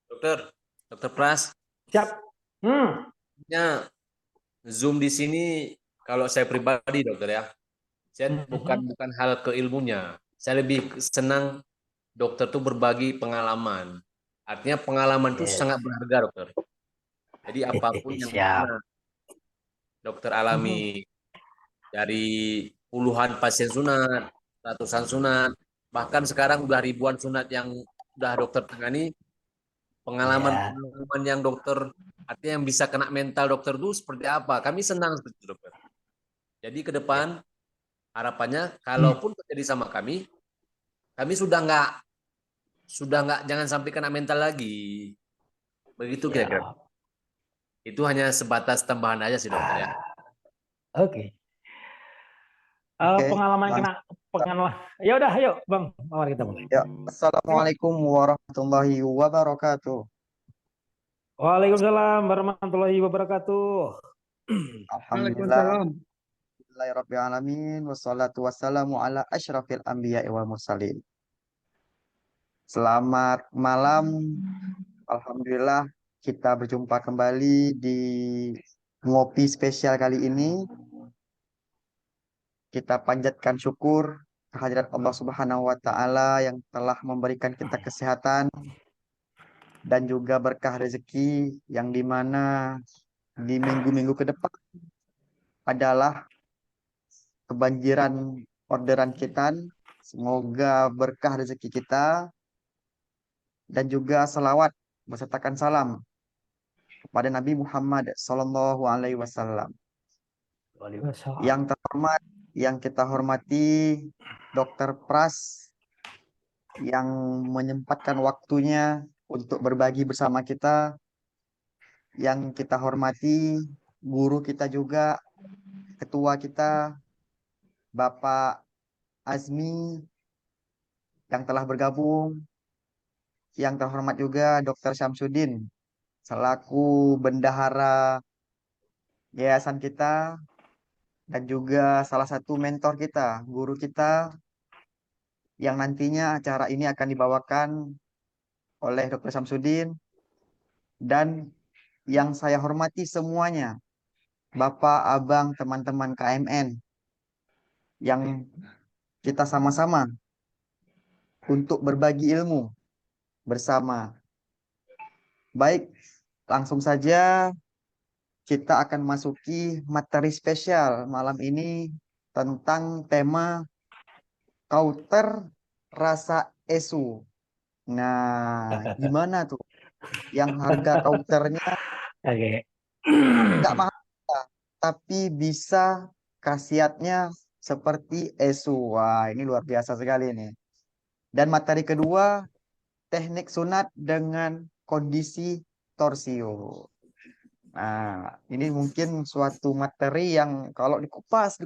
Dokter Pras. Siap. Ya, Zoom di sini kalau saya pribadi dokter ya, saya bukan hal keilmunya. Saya lebih senang dokter tuh berbagi pengalaman. Artinya pengalaman itu Yes. sangat berharga dokter. Jadi apapun yang Siap. pernah dokter alami dari puluhan pasien sunat, ratusan sunat, bahkan sekarang udah ribuan sunat yang udah dokter tangani, Ya. pengalaman yang dokter artinya yang bisa kena mental dokter itu seperti apa? Kami senang seperti itu dokter. Jadi ke depan harapannya kalaupun terjadi sama kami sudah nggak jangan sampai kena mental lagi. Begitu kira-kira. Siap. Itu hanya sebatas tambahan aja sih dokter ya. Oke. Oke, Pengalaman kena pengalaman. Ya udah, ayo Bang, mari kita mulai. ya. Assalamualaikum warahmatullahi wabarakatuh. Waalaikumsalam warahmatullahi wabarakatuh. Alhamdulillah, rabbil alamin, wassalatu wassalamu ala asyrafil anbiya'i wal mursalin. Selamat malam. Alhamdulillah kita berjumpa kembali di ngopi spesial kali ini. Kita panjatkan syukur kehadirat Allah Subhanahu wa taala yang telah memberikan kita kesehatan dan juga berkah rezeki yang dimana di minggu-minggu ke depan adalah kebanjiran orderan kita. Semoga berkah rezeki kita dan juga salawat besertakan salam kepada Nabi Muhammad Sallallahu Alaihi Wasallam. Yang terhormat, yang kita hormati Dokter Pras yang menyempatkan waktunya untuk berbagi bersama kita. Yang kita hormati guru kita juga, ketua kita Bapak Azmi yang telah bergabung, yang terhormat juga Dr. Syamsuddin selaku bendahara yayasan kita dan juga salah satu mentor kita, guru kita yang nantinya acara ini akan dibawakan oleh Dr. Syamsuddin dan yang saya hormati semuanya, Bapak, Abang, teman-teman KMN yang kita sama-sama untuk berbagi ilmu bersama. Baik, langsung saja kita akan masuki materi spesial malam ini tentang tema kauter rasa esu. Nah, gimana tuh? Yang harga kauternya nggak mahal, tapi bisa khasiatnya seperti esu. Wah, ini luar biasa sekali nih. Dan materi kedua, teknik sunat dengan kondisi torsio. Nah, ini mungkin suatu materi yang kalau dikupas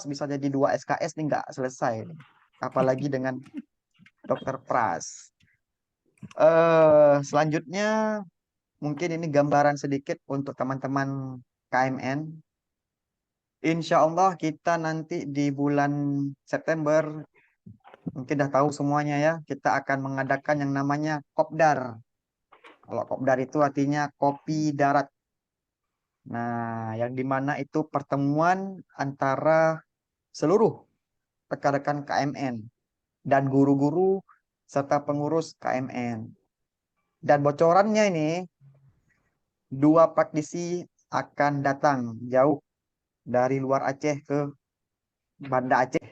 bisa jadi 2 SKS nih nggak selesai. Apalagi dengan Dokter Pras. Selanjutnya mungkin ini gambaran sedikit untuk teman-teman KMN. Insya Allah kita nanti di bulan September, mungkin udah tahu semuanya ya, kita akan mengadakan yang namanya Kopdar. Kalau Kopdar itu artinya kopi darat. Nah, yang dimana itu pertemuan antara seluruh rekan-rekan KMN dan guru-guru serta pengurus KMN. Dan bocorannya ini, 2 praktisi akan datang jauh dari luar Aceh ke Banda Aceh.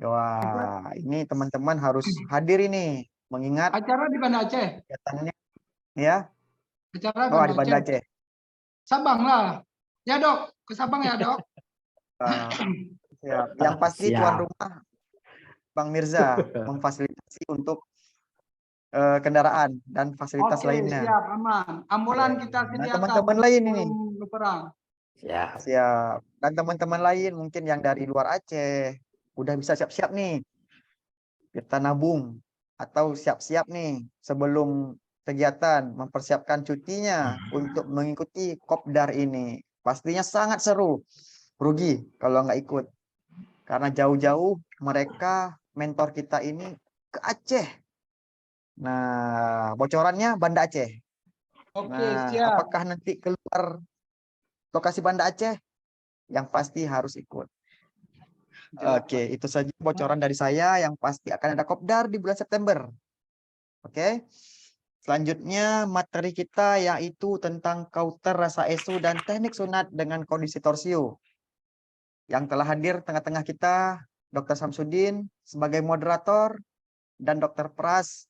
Wah, ini teman-teman harus hadir ini, mengingat acara di Banda Aceh. kegiatannya ya. Acara Di Banda Aceh. Sabang lah. Ya dok, ke Sabang ya dok. Siap. Yang pasti tuan rumah Bang Mirza memfasilitasi untuk kendaraan dan fasilitas lainnya. Siap, aman. Ambulan kita sediakan. Nah, teman-teman lain ini. Siap. Dan teman-teman lain mungkin yang dari luar Aceh udah bisa siap-siap nih. Kita nabung atau siap-siap nih sebelum kegiatan mempersiapkan cutinya untuk mengikuti Kopdar ini. Pastinya sangat seru. Rugi kalau nggak ikut. Karena jauh-jauh mereka mentor kita ini ke Aceh. Nah, bocorannya Banda Aceh. Oke, Nah, siap. apakah nanti keluar lokasi Banda Aceh? Yang pasti harus ikut. Oke, itu saja bocoran dari saya. Yang pasti akan ada kopdar di bulan September. Oke. Selanjutnya materi kita yaitu tentang kauter rasa esu dan teknik sunat dengan kondisi torsio. Yang telah hadir tengah-tengah kita Dr. Samsudin sebagai moderator dan Dr. Pras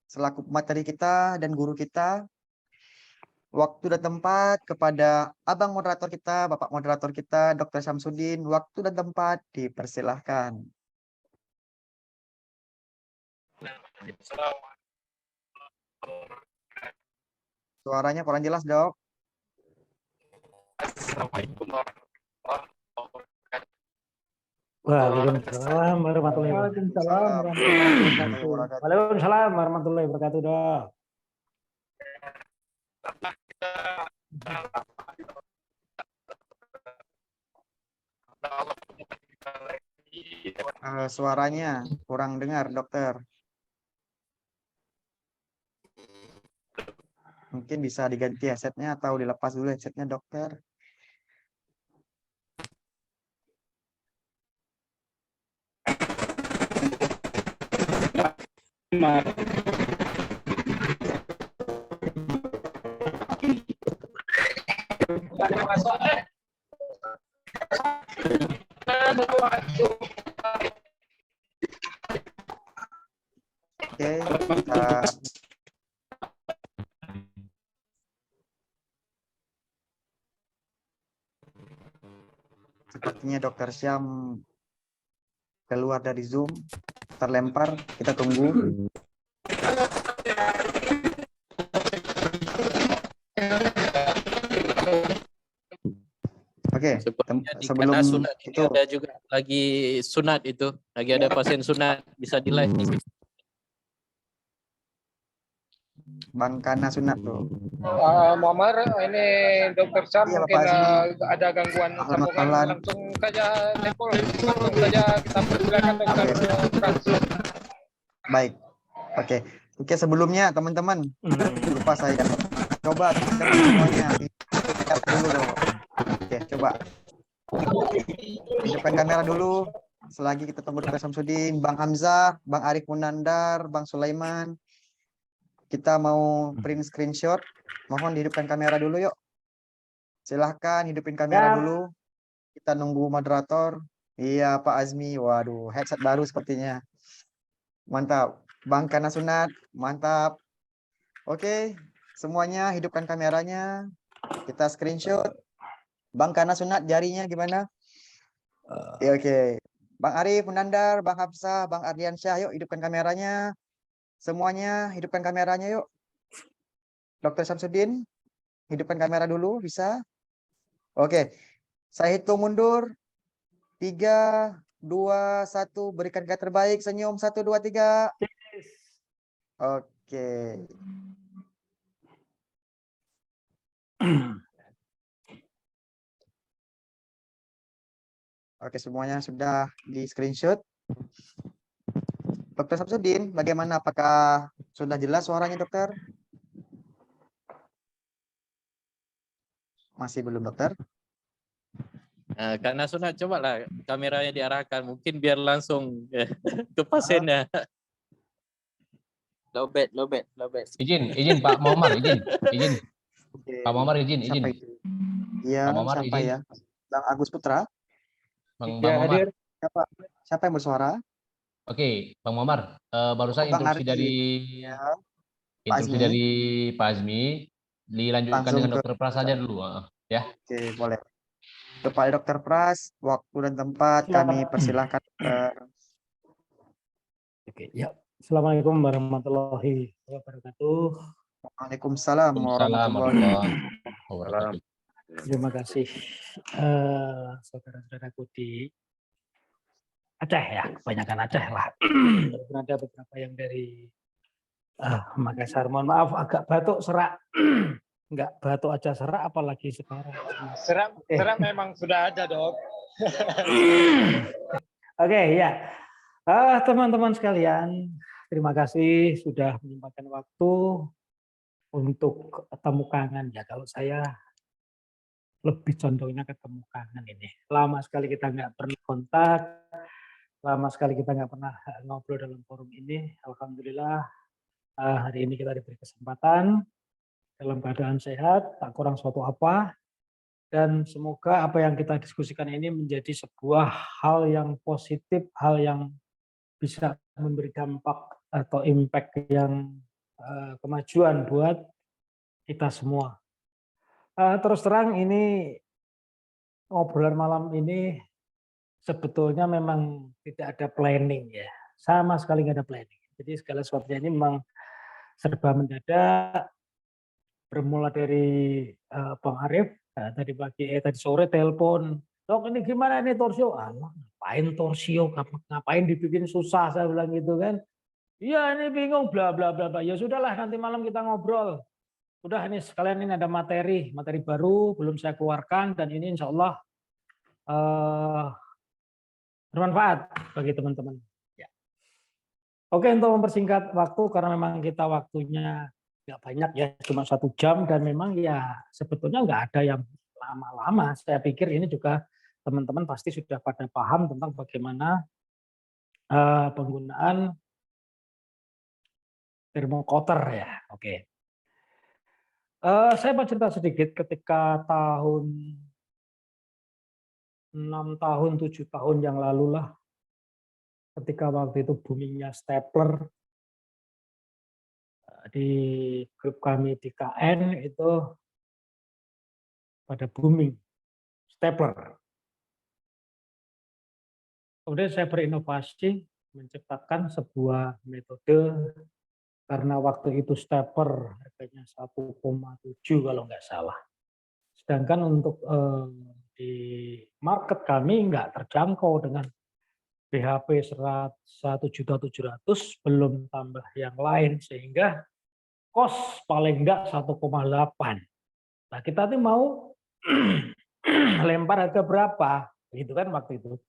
selaku materi kita dan guru kita. Waktu dan tempat kepada abang moderator kita, bapak moderator kita, Dr. Samsudin. Waktu dan tempat dipersilahkan. Suaranya kurang jelas, Dok. Waalaikumsalam warahmatullahi wabarakatuh. Waalaikumsalam warahmatullahi wabarakatuh. Waalaikumsalam warahmatullahi wabarakatuh, Dok. Suaranya kurang dengar, dokter. Mungkin bisa diganti headsetnya atau dilepas dulu headsetnya, dokter. Oke, kita sepertinya Dokter Syam keluar dari Zoom, terlempar. Kita tunggu. Oke, Sepertinya di sebelum Kana sunat ini itu ada juga lagi sunat itu, lagi ada pasien sunat, bisa di live nih. Bang Kana sunat tuh. Muammar, ini Dokter Sam Iya, mungkin Bapak Azmi. ada gangguan sambungan, Ahlan. langsung saja tempel, langsung saja kita persilakan Dokter Frans. Baik. Oke, sebelumnya teman-teman, lupa saya. Coba teman-teman semuanya lihat dulu dong. Oke, coba. Hidupkan kamera dulu. Selagi kita tunggu Dr. Samsudin, Bang Hamzah, Bang Arif Munandar, Bang Sulaiman. Kita mau print screenshot. Mohon dihidupkan kamera dulu yuk. Silahkan hidupin kamera dulu. Kita nunggu moderator. Iya, Pak Azmi. Waduh, headset baru sepertinya. Mantap. Bang Kana Sunat, mantap. Oke, semuanya hidupkan kameranya. Kita screenshot. Bang Kana Sunat, jarinya gimana? Ya, oke. Bang Arif Munandar, Bang Hafsah, Bang Ardiansyah, yuk hidupkan kameranya. Semuanya hidupkan kameranya yuk. Dr. Samsudin, hidupkan kamera dulu, bisa? Oke, saya hitung mundur. 3, 2, 1, berikan yang terbaik. Senyum, 1, 2, 3. Oke. Oke, semuanya sudah di screenshot. Dr. Samsudin, bagaimana? Apakah sudah jelas suaranya, dokter? Masih belum, dokter? Nah, karena sunat, cobalah kameranya diarahkan, mungkin biar langsung ke pasiennya. Lobet. Izin Pak Muammar, izin. Oke. Pak Muammar izin. Siapa itu? Iya, Pak Muammar siapa izin. ya? Bang Agus Putra? Bang Ya, Muammar. hadir. Siapa yang bersuara? Oke, Bang Muammar. Barusan Bang instruksi Ardi. dari Ya, instruksi Azmi. dari Pak Azmi dilanjutkan Langsung dengan ke- Dokter Pras saja dulu. Ya. Oke, boleh. Kepada Dokter Pras, waktu dan tempat kami persilahkan, dokter. Oke, ya. Assalamualaikum warahmatullahi wabarakatuh. Waalaikumsalam Waalaikumsalam warahmatullahi warahmatullahi wabarakatuh. Terima kasih saudara-saudaraku di Aceh ya, kebanyakan Aceh lah. Walaupun ada beberapa yang dari Makassar. Mohon maaf agak batuk serak. Enggak batuk aja serak apalagi sekarang. Seram memang sudah ada, Dok. Oke, ya. Teman-teman sekalian, terima kasih sudah menyempatkan waktu untuk ketemu kangen ya. Kalau saya lebih condongnya ketemu kangen ini. Lama sekali kita nggak pernah kontak, lama sekali kita nggak pernah ngobrol dalam forum ini. Alhamdulillah hari ini kita diberi kesempatan dalam keadaan sehat, tak kurang suatu apa. Dan semoga apa yang kita diskusikan ini menjadi sebuah hal yang positif, hal yang bisa memberi dampak atau impact yang kemajuan buat kita semua. Terus terang ini obrolan malam ini sebetulnya memang tidak ada planning ya, sama sekali nggak ada planning. Jadi segala sesuatunya ini memang serba mendadak, bermula dari Bang Arif tadi sore telepon, dok ini gimana ini torsio? Ngapain torsio? Ngapain dibikin susah? Saya bilang gitu kan. Iya ini bingung bla bla bla bla. Ya sudahlah nanti malam kita ngobrol. Udah ini sekalian ini ada materi baru belum saya keluarkan dan ini insya Allah bermanfaat bagi teman-teman. Ya. Oke, untuk mempersingkat waktu karena memang kita waktunya nggak banyak ya, cuma 1 jam dan memang ya sebetulnya nggak ada yang lama-lama. Saya pikir ini juga teman-teman pasti sudah pada paham tentang bagaimana penggunaan thermocoter ya. Oke. Saya mau cerita sedikit ketika tahun 6 tahun, 7 tahun yang lalu lah, ketika waktu itu boomingnya stapler di grup kami di KN itu pada booming stapler. Kemudian saya berinovasi menciptakan sebuah metode karena waktu itu stapler harganya 1,7 kalau nggak salah. Sedangkan untuk di market kami nggak terjangkau dengan BHP 1.700.000 belum tambah yang lain sehingga kos paling enggak 1,8. Nah kita tuh mau lempar harga berapa gitu kan waktu itu.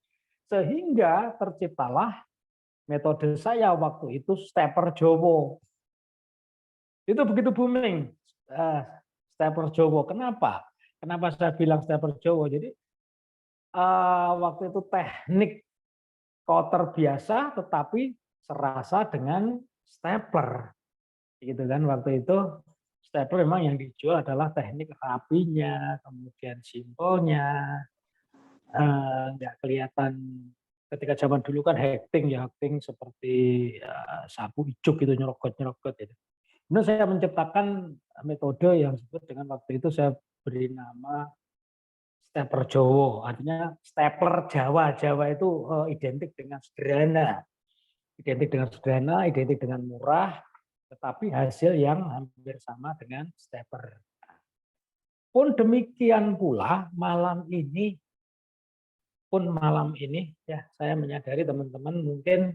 Sehingga terciptalah metode saya waktu itu stepper Jowo. Itu begitu booming stepper Jowo. Kenapa? Kenapa saya bilang stepper Jowo? Jadi waktu itu teknik cotter biasa tetapi serasa dengan stapler. Gitu kan waktu itu stapler memang yang dijual adalah teknik rapinya, kemudian simpelnya, nggak kelihatan ketika zaman dulu kan hacking seperti sapu ijuk gitu nyerokot gitu. Kemudian saya menciptakan metode yang disebut dengan waktu itu saya beri nama stapler Jowo, artinya stapler Jawa. Jawa itu identik dengan sederhana, identik dengan murah, tetapi hasil yang hampir sama dengan stapler. Pun demikian pula malam ini ya saya menyadari teman-teman mungkin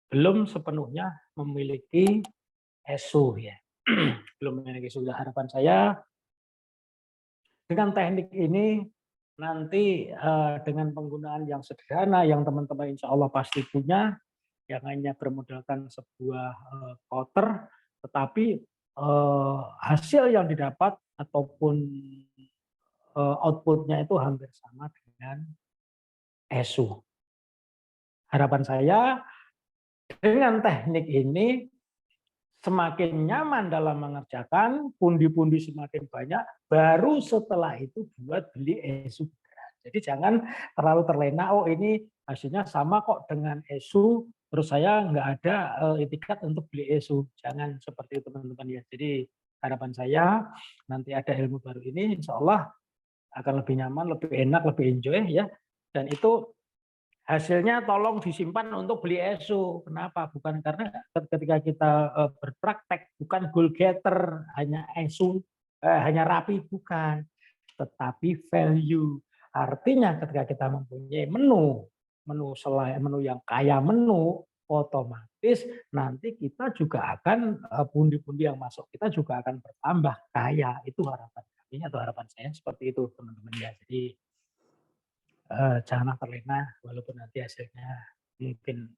belum sepenuhnya memiliki ESU ya. Belum memiliki ESU. Harapan saya dengan teknik ini nanti dengan penggunaan yang sederhana yang teman-teman insya Allah pasti punya, yang hanya bermodalkan sebuah cotter, tetapi hasil yang didapat ataupun outputnya itu hampir sama dengan ESU. Harapan saya dengan teknik ini semakin nyaman dalam mengerjakan, pundi-pundi semakin banyak, baru setelah itu buat beli ESU. Jadi jangan terlalu terlena, oh ini hasilnya sama kok dengan ESU, terus saya nggak ada etikat untuk beli ESU. Jangan seperti itu teman-teman ya. Jadi harapan saya nanti ada ilmu baru ini, insya Allah akan lebih nyaman, lebih enak, lebih enjoy ya. Dan itu hasilnya tolong disimpan untuk beli ESU. Kenapa? Bukan karena ketika kita berpraktek, bukan goal getter, hanya ESU, hanya rapi, bukan. Tetapi value. Artinya ketika kita mempunyai menu yang kaya menu, otomatis nanti kita juga akan pundi-pundi yang masuk kita juga akan bertambah kaya. Itu harapan kami atau harapan saya seperti itu teman-teman ya. Jadi janganlah terlena walaupun nanti hasilnya mungkin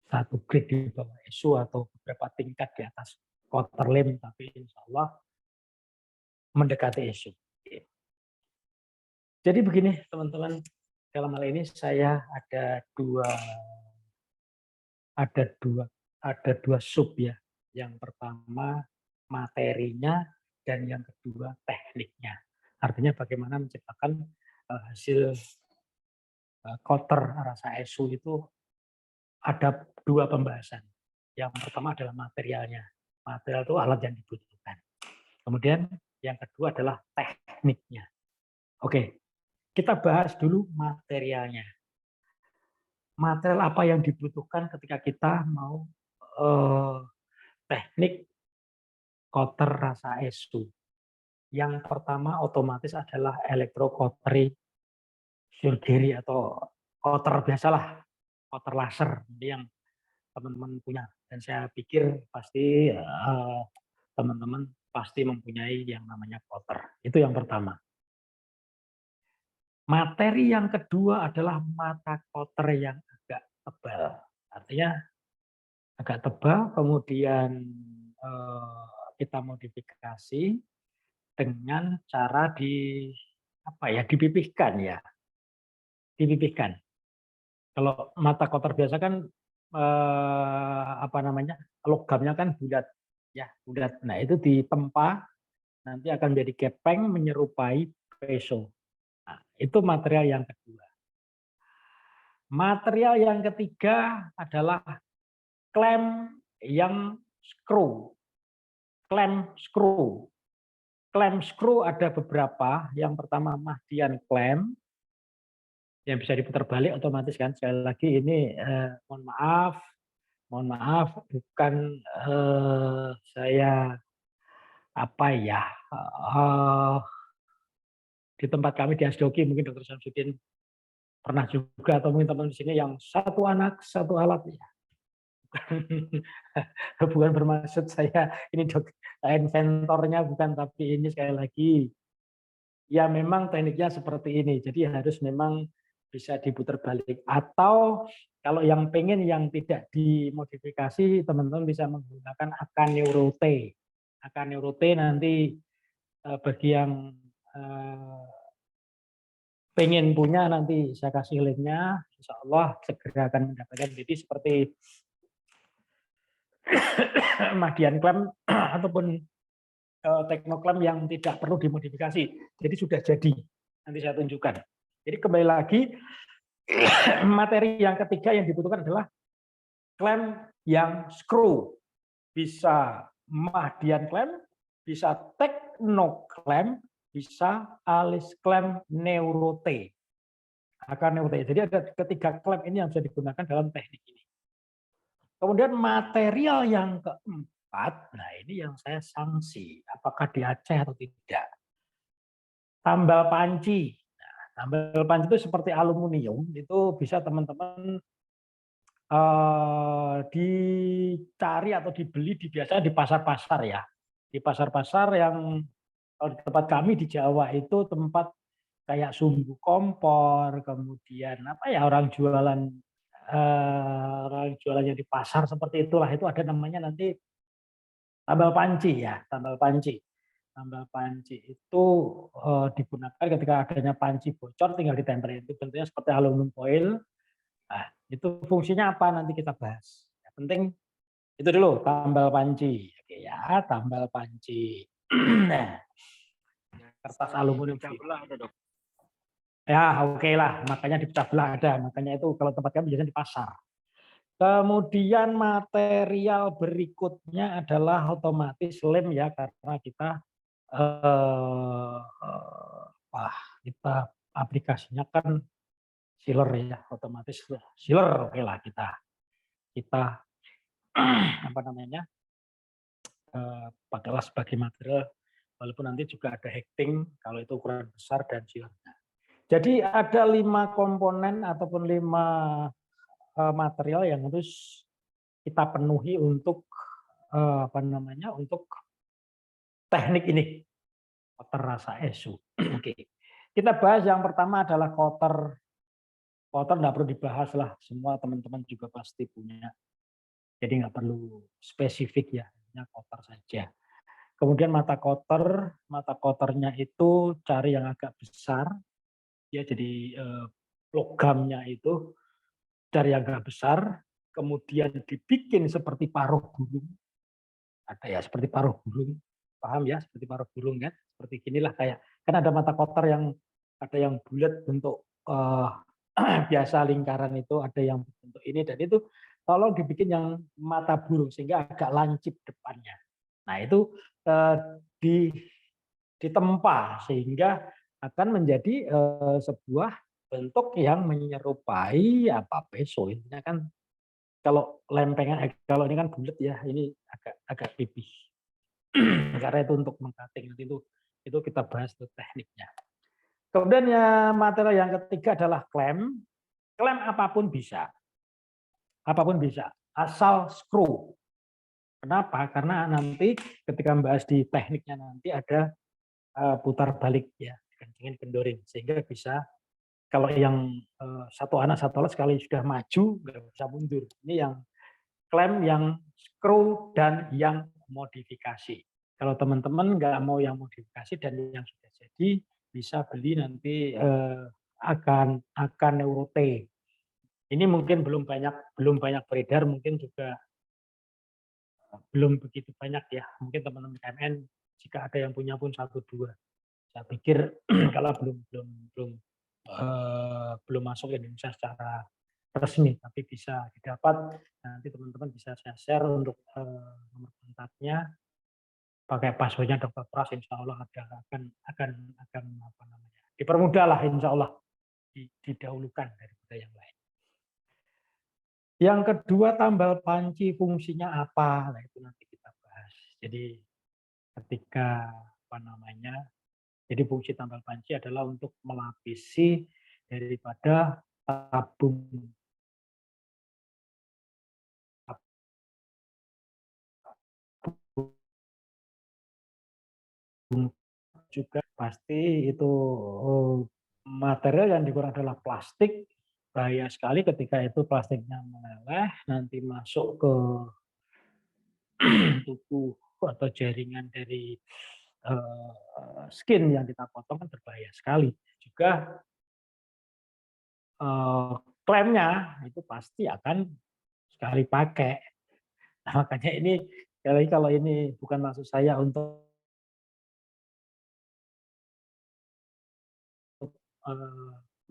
satu grade di bawah ESO atau beberapa tingkat di atas quarter lim, tapi insya Allah mendekati ESO. Jadi begini teman-teman, dalam hal ini saya ada dua sub ya. Yang pertama materinya dan yang kedua tekniknya. Artinya bagaimana menciptakan hasil quarter rasa ESO itu ada dua pembahasan. Yang pertama adalah materialnya. Material itu alat yang dibutuhkan. Kemudian yang kedua adalah tekniknya. Oke, kita bahas dulu materialnya. Material apa yang dibutuhkan ketika kita mau teknik quarter rasa ESO. Yang pertama otomatis adalah electrocautery surgery atau quarter biasalah, quarter laser yang teman-teman punya. Dan saya pikir pasti teman-teman pasti mempunyai yang namanya quarter. Itu yang pertama. Materi yang kedua adalah mata quarter yang agak tebal. Artinya agak tebal, kemudian kita modifikasi dengan cara dipipihkan ya. Dipipihkan. Kalau mata quarter biasa kan logamnya kan bulat ya, bulat. Nah, itu ditempa nanti akan menjadi gepeng menyerupai peso. Nah, itu material yang kedua. Material yang ketiga adalah klem yang screw. Klem screw. Klem screw ada beberapa. Yang pertama Mahdian klem yang bisa diputar balik otomatis kan. Sekali lagi ini mohon maaf bukan saya di tempat kami di Asdoki mungkin Dr. Samsudin pernah juga atau mungkin teman di sini yang satu anak satu alat ya. Bukan bermaksud saya ini inventornya bukan, tapi ini sekali lagi ya memang tekniknya seperti ini. Jadi harus memang bisa diputar balik, atau kalau yang pengen yang tidak dimodifikasi teman-teman bisa menggunakan Akaneurote. Akaneurote nanti bagi yang pengen punya nanti saya kasih linknya, insya Allah segera akan mendapatkan. Jadi seperti Mahdian klem ataupun teknoklem yang tidak perlu dimodifikasi, jadi sudah jadi, nanti saya tunjukkan. Jadi kembali lagi, materi yang ketiga yang dibutuhkan adalah klem yang screw, bisa Mahdian klem, bisa teknoklem, bisa alis klem neurote. Akan neurote. Jadi ada ketiga klem ini yang bisa digunakan dalam teknik ini. Kemudian material yang keempat, nah ini yang saya sanksi, apakah di Aceh atau tidak. Tambal panci. Nah, tambal panci itu seperti aluminium, itu bisa teman-teman dicari atau dibeli biasanya di pasar-pasar ya. Di pasar-pasar yang kalau di tempat kami di Jawa itu tempat kayak sumbu kompor, kemudian orang jualannya di pasar seperti itulah, itu ada namanya nanti tambal panci ya, tambal panci. Tambal panci itu digunakan ketika adanya panci bocor tinggal ditempel, itu bentuknya seperti aluminium foil. Nah, itu fungsinya apa nanti kita bahas. Yang penting itu dulu tambal panci. Oke ya, tambal panci. Nah, kertas aluminium foil. Ya, oke lah, makanya dipecah belah ada. Makanya itu kalau tempat kami biasanya di pasar. Kemudian material berikutnya adalah otomatis lem ya, karena kita kita aplikasinya kan sealer ya, otomatis sealer. Oke lah, kita pakailah sebagai material, walaupun nanti juga ada hecting kalau itu ukuran besar dan sealernya. Jadi ada 5 komponen ataupun 5 material yang harus kita penuhi untuk untuk teknik ini, quarter rasa ESO. Oke. Kita bahas yang pertama adalah quarter. Quarter nggak perlu dibahas lah, semua teman-teman juga pasti punya Jadi nggak perlu spesifik ya, hanya kotor saja. Kemudian mata kotornya itu cari yang agak besar, ya jadi logamnya itu cari yang agak besar, kemudian dibikin seperti paruh burung. Ada ya seperti paruh burung, paham ya seperti paruh burung kan? Seperti inilah kayak kan ada mata kotor yang ada yang bulat bentuk biasa lingkaran itu, ada yang bentuk ini dan itu tolong dibikin yang mata burung sehingga agak lancip depannya. Nah itu ditempa sehingga akan menjadi sebuah bentuk yang menyerupai apa peso. Intinya kan kalau lempengan, kalau ini kan bulat ya, ini agak tipis. Karena itu untuk mengkating nanti itu kita bahas tuh tekniknya. Kemudian ya material yang ketiga adalah klem. Klem apapun bisa, asal screw. Kenapa? Karena nanti ketika membahas di tekniknya nanti ada putar balik ya, kencingin kendorin sehingga bisa kalau yang satu anak sekali sudah maju nggak bisa mundur. Ini yang klem yang screw dan yang modifikasi. Kalau teman-teman nggak mau yang modifikasi dan yang sudah jadi bisa beli nanti akan Neurote. Ini mungkin belum banyak beredar, mungkin juga belum begitu banyak ya. Mungkin teman-teman KMN jika ada yang punya pun 1-2. Saya pikir kalau belum masuk ke Indonesia secara resmi, tapi bisa didapat. Nanti teman-teman bisa saya share untuk nomor kontaknya. Pakai passwordnya Dr. Pras, insya Allah akan apa namanya dipermudah lah, insya Allah didahulukan daripada yang lain. Yang kedua, tambal panci fungsinya apa? Nah itu nanti kita bahas. Jadi ketika apa namanya, jadi fungsi tambal panci adalah untuk melapisi daripada tabung juga pasti itu material yang digunakan adalah plastik. Bahaya sekali ketika itu plastiknya meleleh, nanti masuk ke tubuh atau jaringan dari skin yang kita potong kan berbahaya sekali. Juga klemnya itu pasti akan sekali pakai. Nah, makanya ini kalau ini bukan maksud saya untuk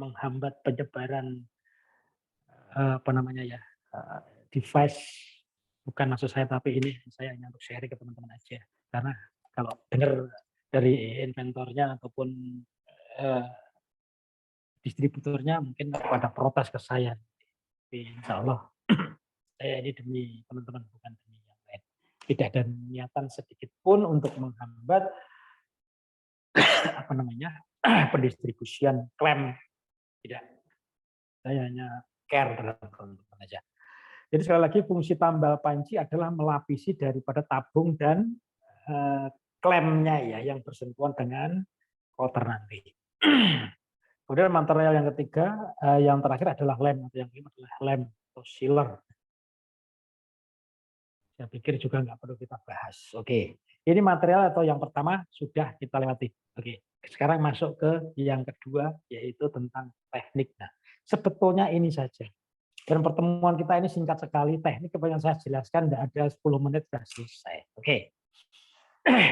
menghambat penyebaran apa namanya ya device, bukan maksud saya, tapi ini saya hanya untuk sharing ke teman-teman aja. Karena kalau dengar dari inventornya ataupun distributornya mungkin pada protes ke saya. Tapi insya Allah saya ini demi teman-teman, bukan demi yang lain. Tidak ada niatan sedikit pun untuk menghambat apa namanya pendistribusian klem, tidak. Saya hanya care terhadap teman-teman aja. Jadi sekali lagi fungsi tambal panci adalah melapisi daripada tabung dan klemnya ya yang bersentuhan dengan kotor nanti. Kemudian material yang ketiga, yang terakhir adalah lem, atau yang kelima adalah lem atau sealer. Saya pikir juga nggak perlu kita bahas. Oke, ini material atau yang pertama sudah kita lewati. Oke, sekarang masuk ke yang kedua, yaitu tentang teknik. Nah, sebetulnya ini saja. Dan pertemuan kita ini singkat sekali, teknik yang saya jelaskan tidak ada 10 menit sudah selesai. Oke,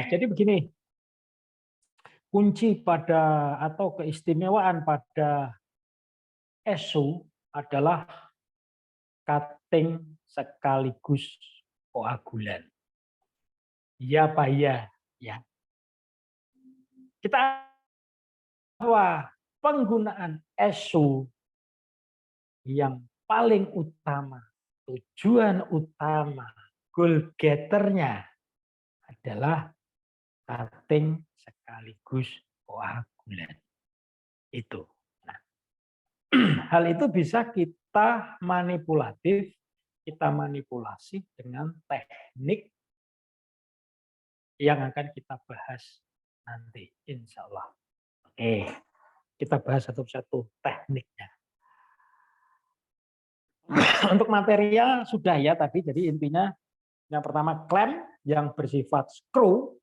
jadi begini, kunci pada atau keistimewaan pada ESU adalah cutting sekaligus koagulan. Ya Pak ya. Kita bahwa penggunaan ESU yang paling utama, tujuan utama, goal getternya adalah cutting sekaligus koagulan. Itu. Nah, hal itu bisa kita manipulasi dengan teknik yang akan kita bahas nanti, insya Allah. Oke, kita bahas satu-satu tekniknya. Untuk material sudah ya tadi, jadi intinya yang pertama klem yang bersifat screw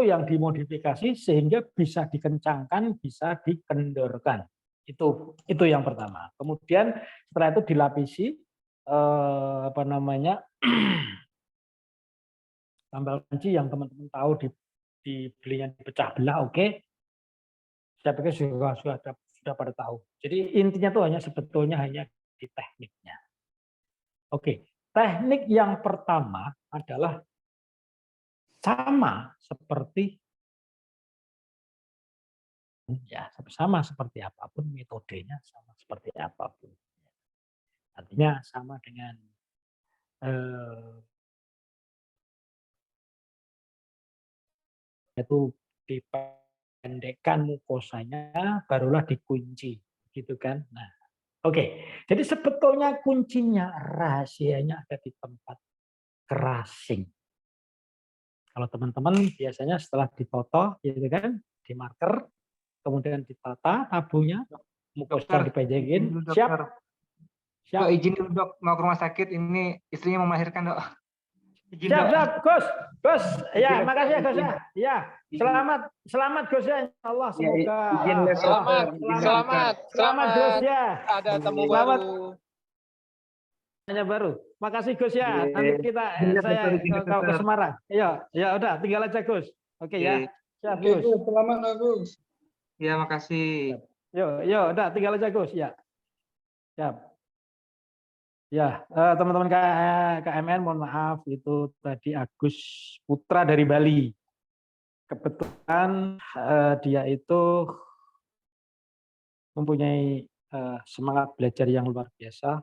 yang dimodifikasi sehingga bisa dikencangkan, bisa dikendorkan. Itu yang pertama. Kemudian setelah itu dilapisi apa namanya tambal kunci yang teman-teman tahu dibelinya dipecah belah, oke. Saya pikir sudah pada tahu. Jadi intinya tuh sebetulnya hanya di tekniknya. Oke, teknik yang pertama adalah sama seperti apapun metodenya, sama seperti apapun. Artinya sama dengan itu dipendekkan mukosanya, barulah dikunci, gitu kan? Nah, oke. Jadi sebetulnya kuncinya, rahasianya ada di tempat kerasing. Kalau teman-teman biasanya setelah ditoto, gitu kan, di marker, kemudian ditata tabunya, mukosa dipejengin, siap. Dok, izin dulu dok, mau ke rumah sakit, ini istrinya mau melahirkan dok. Izin, Siap, Dok. siap, Gus. Gus, ya, Izin, makasih ya Gus izin. ya. Ya, selamat Gus ya. Allah semoga. izin, ah, Les, Selamat, selamat, selamat Gus ya. ada tamu Selamat. baru. Hanya baru. Makasih Gus ya. Nanti kita Izin, saya izin, kau ke Semarang. Ya udah tinggal aja Gus. Oke ya. Siap Oke, Gus. Gus, selamat Gus. Ya, makasih. Yo, udah tinggal aja Gus ya. Siap. Ya, teman-teman KMN mohon maaf itu tadi Agus Putra dari Bali. Kebetulan dia itu mempunyai semangat belajar yang luar biasa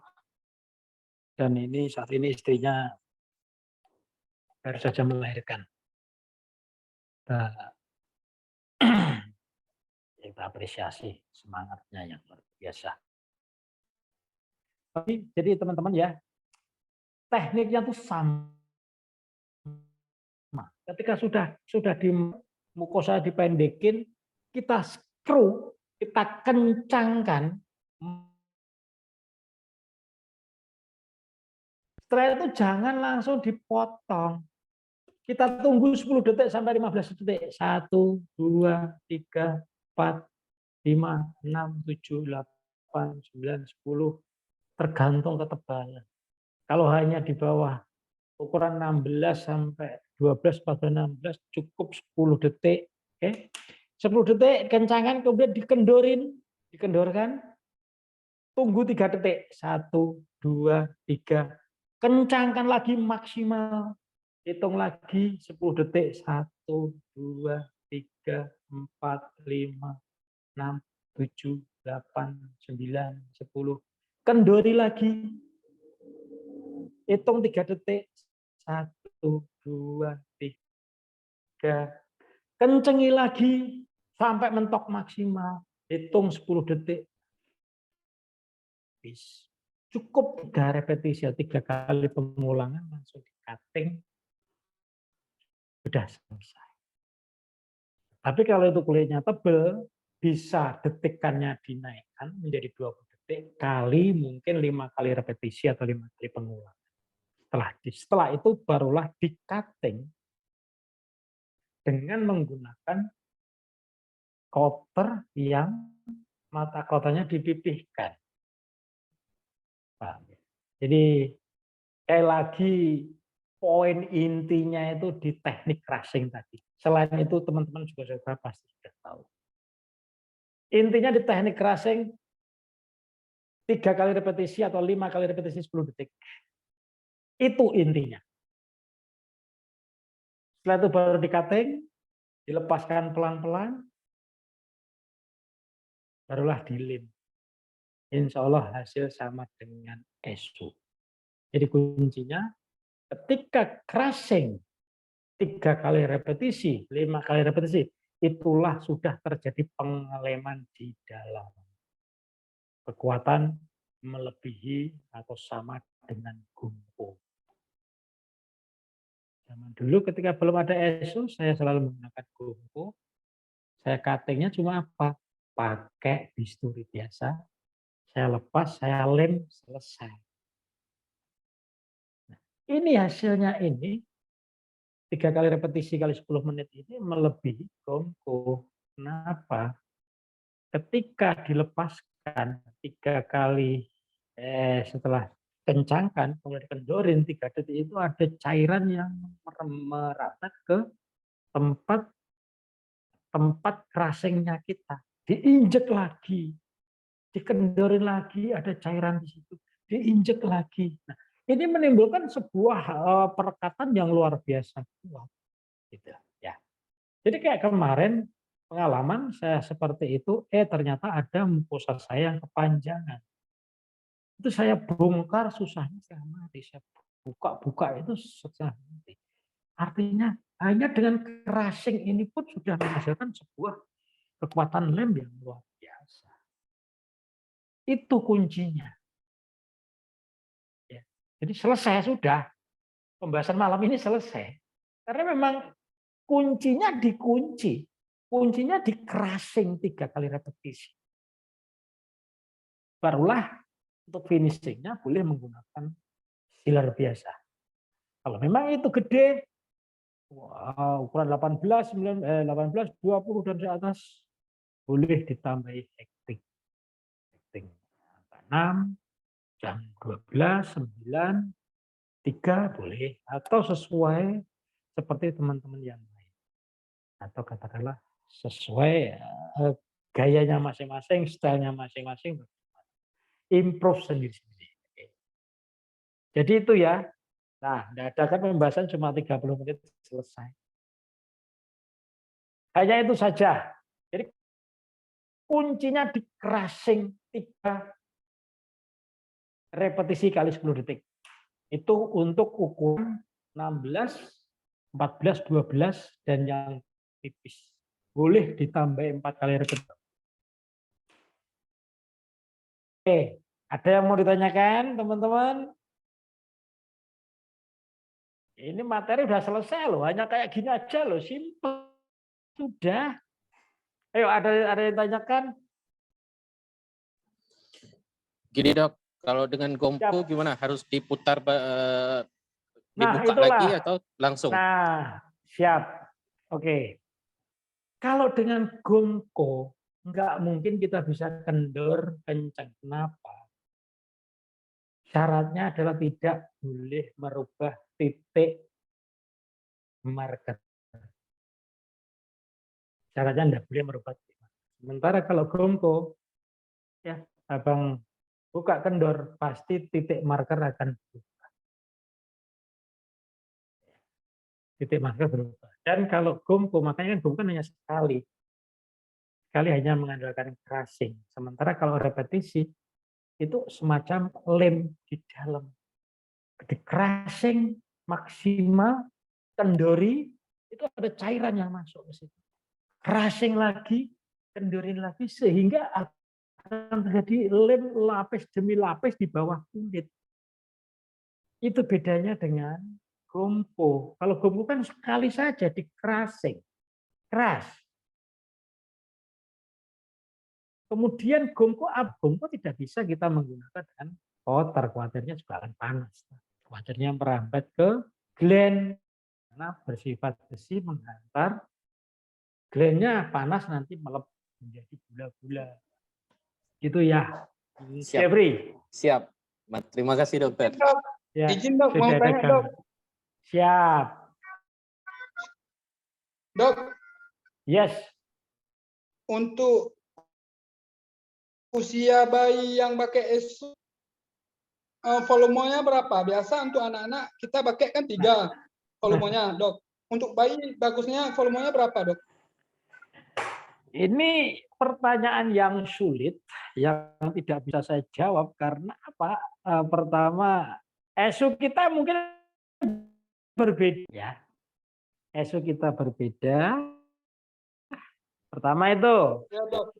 dan ini saat ini istrinya baru saja melahirkan. Kita apresiasi semangatnya yang luar biasa. Jadi teman-teman ya, tekniknya tuh sama. Ketika sudah di mukosa dipendekin, kita screw, kita kencangkan. Setelah itu jangan langsung dipotong. Kita tunggu 10 detik sampai 15 detik. 1, 2, 3, 4, 5, 6, 7, 8, 9, 10. Tergantung ketebalan. Kalau hanya di bawah ukuran 16 sampai 12 pada 16 cukup 10 detik. Oke. 10 detik kencangkan kemudian dikendorkan. Tunggu 3 detik. 1, 2, 3. Kencangkan lagi maksimal. Hitung lagi 10 detik. 1, 2, 3, 4, 5, 6, 7, 8, 9, 10. Kendori lagi. Hitung 3 detik. 1, 2, 3. Kencengi lagi sampai mentok maksimal. Hitung 10 detik. Cukup 3 repetisi, 3 kali pengulangan langsung di cutting. Sudah selesai. Tapi kalau itu kulitnya tebal, bisa detikannya dinaikkan menjadi 20 detik kali mungkin 5 kali repetisi atau 5 kali pengulangan. Setelah itu barulah di cutting dengan menggunakan cutter yang mata kotornya dipipihkan. Jadi sekali lagi poin intinya itu di teknik crushing tadi. Selain itu teman-teman juga pasti sudah tahu. Intinya di teknik crushing 3 kali repetisi atau 5 kali repetisi 10 detik. Itu intinya. Setelah itu baru di cutting, dilepaskan pelan-pelan, barulah dilin. Insya Allah hasil sama dengan ESU. Jadi kuncinya ketika crushing 3 kali repetisi, 5 kali repetisi, itulah sudah terjadi pengeleman di dalam. Kekuatan melebihi atau sama dengan gumpo. Zaman dulu ketika belum ada ESU, saya selalu menggunakan gumpo. Saya cuttingnya cuma apa? Pakai bisturi biasa, Saya lepas, saya lem, selesai. Nah, ini hasilnya ini 3 kali repetisi kali 10 menit ini melebihi Gomko. Kenapa? Ketika dilepaskan 3 kali setelah kencangkan, kemudian dikendorin 3 detik itu ada cairan yang merata ke tempat keras-nya kita. Diinjek lagi, dikendorin lagi, ada cairan di situ, diinjek lagi. Nah, ini menimbulkan sebuah perekatan yang luar biasa kuat, gitu ya. Jadi kayak kemarin pengalaman saya seperti itu, ternyata ada mukosa saya yang kepanjangan. Itu saya bongkar susahnya setengah mati, saya buka-buka itu setengah mati. Artinya hanya dengan crushing ini pun sudah menghasilkan sebuah kekuatan lem yang luar biasa. Itu kuncinya. Ya. Jadi selesai sudah. Pembahasan malam ini selesai. Karena memang kuncinya dikunci. Kuncinya di crushing 3 kali repetisi. Barulah untuk finishingnya boleh menggunakan sealer biasa. Kalau memang itu gede, ukuran 18, 20 dan di atas, boleh ditambahi hektik. 6, jam 12, 9, 3 boleh. Atau sesuai seperti teman-teman yang lain. Atau katakanlah sesuai gayanya masing-masing, stylenya masing-masing. Improve sendiri-sendiri. Jadi itu ya. Nah, tidak ada kan pembahasan cuma 30 menit selesai. Hanya itu saja. Jadi kuncinya di crushing 3 repetisi kali 10 detik. Itu untuk ukuran 16, 14, 12, dan yang tipis. Boleh ditambah 4 kali repetisi. Oke, ada yang mau ditanyakan, teman-teman? Ini materi udah selesai loh, hanya kayak gini aja loh, simple. Sudah. Ayo, ada yang tanyakan? Gini dok, kalau dengan Gomko gimana? Harus diputar, dibuka itulah. lagi atau langsung? Nah, siap. Oke. Kalau dengan Gomko, nggak mungkin kita bisa kendor kencang. Kenapa? Syaratnya adalah tidak boleh merubah titik marker. Syaratnya tidak boleh merubah titik marker. Sementara kalau Gomko, ya abang buka kendor, pasti titik marker akan berubah. Titik marker berubah. Dan kalau Gomko, makanya kan Gomko hanya sekali. Sekali hanya mengandalkan crushing. Sementara kalau repetisi, itu semacam lem di dalam. Di crushing maksimal, kendori, itu ada cairan yang masuk ke situ. Crushing lagi, kendorin lagi, sehingga akan terjadi lem lapis demi lapis di bawah kulit. Itu bedanya dengan Gomko. Kalau Gomko kan sekali saja di crushing. Crush. Kemudian Gomko tidak bisa kita menggunakan dengan kotor, khawatirnya juga akan panas. Khawatirnya merambat ke gland, karena bersifat besi menghantar, glandnya panas nanti melepuh menjadi gula-gula. Gitu ya. Siap. Jeffrey. Siap. Terima kasih dokter. Ya, Izin dok, mau tanya dok. Siap. Dok, Yes. untuk usia bayi yang pakai ESO, volumenya berapa? Biasa untuk anak-anak kita pakai kan 3 volumenya, dok. Untuk bayi bagusnya volumenya berapa, dok? Ini pertanyaan yang sulit, yang tidak bisa saya jawab karena apa? Pertama, ESO kita mungkin berbeda. Ya. ESO kita berbeda. Pertama itu. Ya, dok.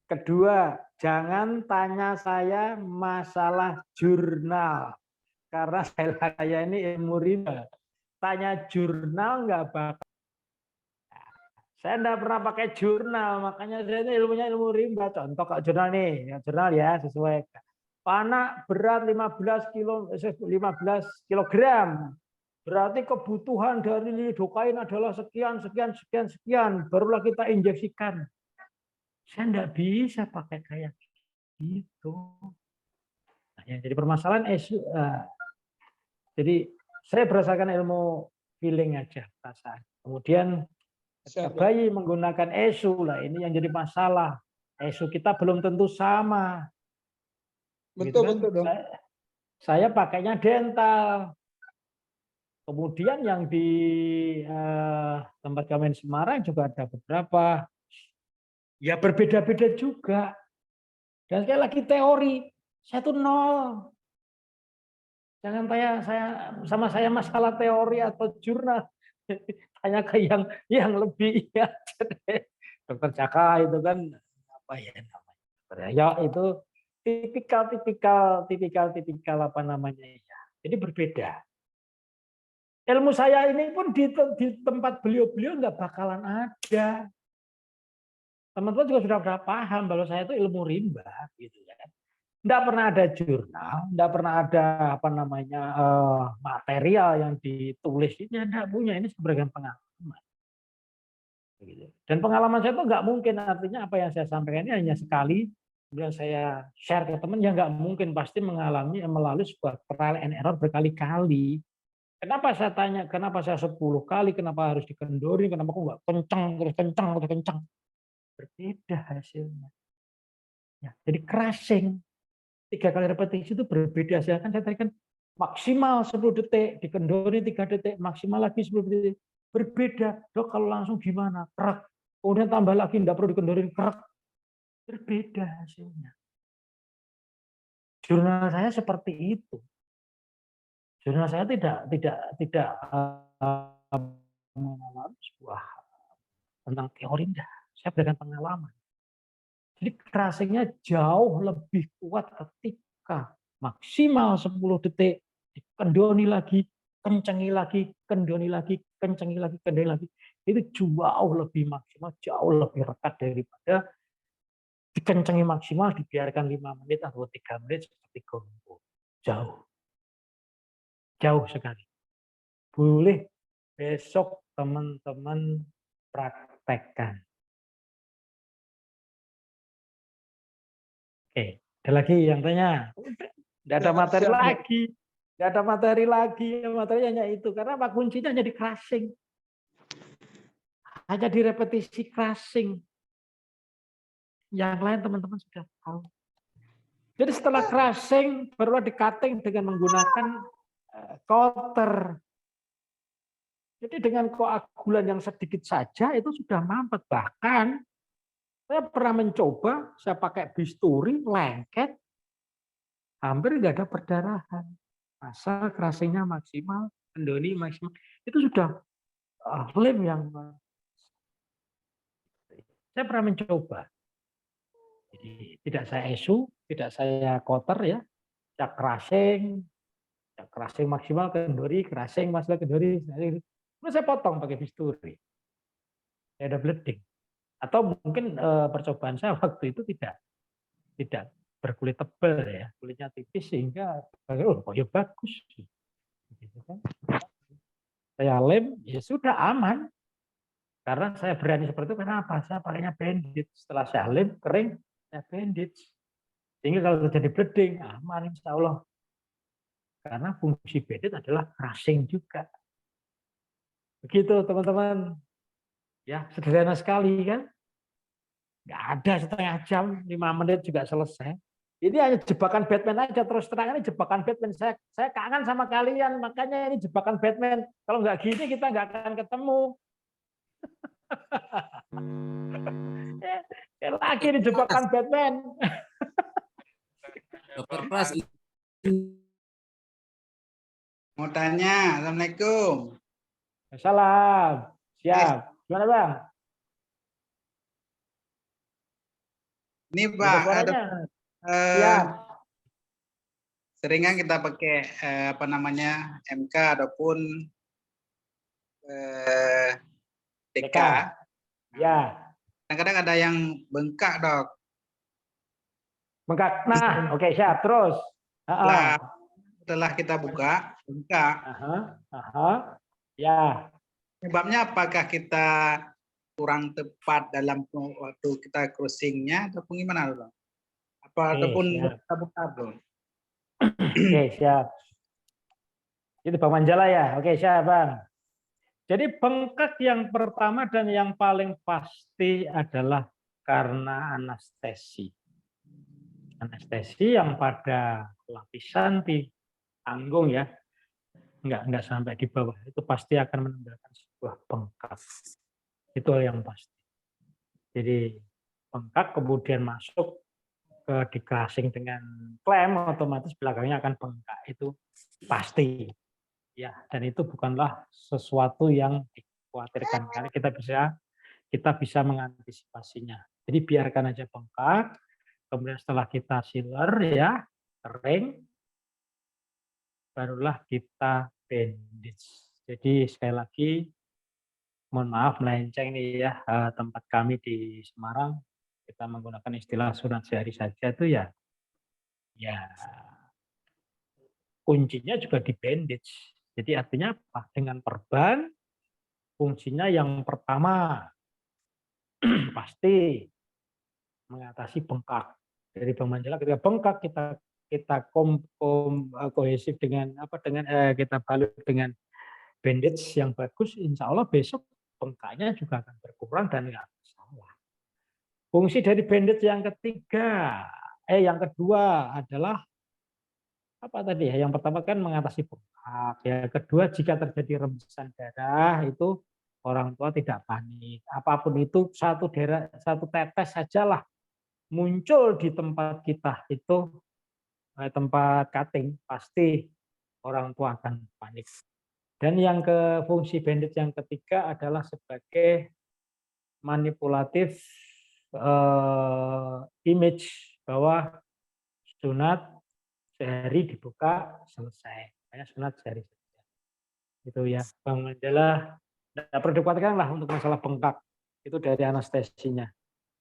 Kedua, jangan tanya saya masalah jurnal. Karena saya ini ilmu rimba. Tanya jurnal nggak bakal. Saya enggak pernah pakai jurnal, makanya saya ini ilmunya ilmu rimba. Contoh kak jurnal nih, ya, jurnal ya sesuai. Panah berat 15 kilogram. Berarti kebutuhan dari lidokain adalah sekian, sekian, sekian, sekian. Barulah kita injeksikan. Saya enggak bisa pakai kayak gitu. Nah, ya, jadi permasalahan jadi saya berdasarkan ilmu feeling aja, perasaan. Kemudian ketika Siap, Dok. bayi menggunakan ESU lah, ini yang jadi masalah. ESU kita belum tentu sama. Gitu Betul, kan? betul, Dok. Saya pakainya dental. Kemudian yang di tempat kami di Semarang juga ada beberapa. Ya berbeda-beda juga. Dan sekali lagi teori, saya tuh nol. Jangan tanya saya masalah teori atau jurnal. Tanya ke yang lebih ya. Dokter Caka itu kan apa ya namanya? Ya itu tipikal apa namanya ya. Jadi berbeda. Ilmu saya ini pun di tempat beliau-beliau nggak bakalan ada. Teman-teman juga sudah paham kalau saya itu ilmu rimba gitu ya. Nggak pernah ada jurnal, nggak pernah ada apa namanya material yang ditulis ini nggak punya, ini sebagai pengalaman. Dan pengalaman saya itu nggak mungkin, artinya apa yang saya sampaikan ini hanya sekali, kemudian saya share ke teman, ya nggak mungkin pasti mengalami melalui sebuah trial and error berkali-kali. Kenapa saya tanya, kenapa saya 10 kali, kenapa harus dikendori, kenapa kok nggak kencang, terus kencang, terus kencang. Berbeda hasilnya. Ya, jadi crashing. 3 kali repetisi itu berbeda. Saya tadi kan maksimal 10 detik, dikendori 3 detik, maksimal lagi 10 detik. Berbeda. Dok, kalau langsung gimana? Kerak. Kemudian tambah lagi, tidak perlu dikendorin, kerak. Berbeda hasilnya. Jurnal saya seperti itu. Jurnal saya tidak mengalami sebuah tentang teori, enggak. Saya berikan pengalaman. Jadi crashing-nya jauh lebih kuat ketika maksimal 10 detik, dikendoni lagi, kencengi lagi, kendoni lagi, kencengi lagi, kendoni lagi. Itu jauh lebih maksimal, jauh lebih rekat daripada dikencengi maksimal, dibiarkan 5 menit atau 3 menit seperti gonggo. Jauh. Jauh sekali. Boleh besok teman-teman praktekkan. Oke, ada lagi yang tanya? Tidak ada materi Siap, Dok. lagi. Tidak ada materi lagi. Materi hanya itu. Karena apa? Kuncinya hanya di crashing. Hanya di repetisi crashing. Yang lain teman-teman sudah tahu. Jadi setelah crashing, barulah di cutting dengan menggunakan cutter. Jadi dengan koagulan yang sedikit saja itu sudah mampet. Bahkan saya pernah mencoba, saya pakai bisturi, lengket, hampir nggak ada perdarahan. Asal crashing-nya maksimal, kendoni maksimal. Itu sudah lem yang saya pernah mencoba. Jadi tidak saya ESU, tidak saya cutter ya. Saya crashing maksimal, kendori, crashing maksimal, kendori. Terus saya potong pakai bisturi. Saya ada bleeding. Atau mungkin percobaan saya waktu itu tidak berkulit tebal ya, kulitnya tipis sehingga kok ya bagus. Gitu kan. Saya lem, ya sudah aman. Karena saya berani seperti itu, kenapa? Saya pakainya bandage. Setelah saya lem, kering, saya bandage. Sehingga kalau terjadi bleeding, aman insya Allah. Karena fungsi bandage adalah crashing juga. Begitu teman-teman. Ya, sederhana sekali kan. Nggak ada setengah jam, 5 menit juga selesai. Ini hanya jebakan Batman aja, terus terang ini jebakan Batman. Saya kangen sama kalian, makanya ini jebakan Batman. Kalau nggak gini kita nggak akan ketemu. Lagi ini jebakan Batman. Dokter Pras, Mau tanya, Assalamualaikum. Salam, siap. Gimana Bang? Ini Pak, ada Siap. sering kan kita pakai apa namanya MK ataupun DK. Ya, Kadang-kadang ada yang bengkak, Dok. bengkak. Nah, oke siap. Terus. Setelah, setelah kita buka, bengkak. Ya. Sebabnya apakah kita kurang tepat dalam waktu kita crossingnya ataupun gimana, Dok? Ataupun siap. kita buka, Bro? Oke, siap. Itu Bang Manjala ya. Oke, siap, Bang. Jadi bengkak yang pertama dan yang paling pasti adalah karena anestesi. Anestesi yang pada lapisan di panggung ya, enggak sampai di bawah, itu pasti akan menimbulkan sebuah bengkak. Itu yang pasti. Jadi bengkak kemudian masuk ke digasing dengan klem, otomatis belakangnya akan bengkak, itu pasti. Ya, dan itu bukanlah sesuatu yang dikhawatirkan karena kita bisa mengantisipasinya. Jadi biarkan aja bengkak, kemudian setelah kita sealer ya, kering, barulah kita bandage. Jadi sekali lagi, mohon maaf melenceng nih ya, tempat kami di Semarang, kita menggunakan istilah sunat sehari saja itu ya kuncinya juga di bandage. Jadi artinya apa? Dengan perban, fungsinya yang pertama pasti mengatasi bengkak. Jadi Bang Manjala ketika bengkak kita kohesif dengan kita balut dengan bandage yang bagus, insya Allah besok bengkaknya juga akan berkurang dan nggak masalah. Fungsi dari bandage yang kedua adalah apa tadi ya? Yang pertama kan mengatasi bengkak. Yang kedua, jika terjadi rembesan darah itu orang tua tidak panik. Apapun itu satu tetes sajalah muncul di tempat kita itu tempat cutting, pasti orang tua akan panik. Dan yang fungsi bandage yang ketiga adalah sebagai manipulatif image bahwa sunat sehari dibuka selesai. Kayak sunat sehari saja. Itu ya, Bang Manjala. Tidak perlu dikhawatirkan lah untuk masalah bengkak. Itu dari anestesinya.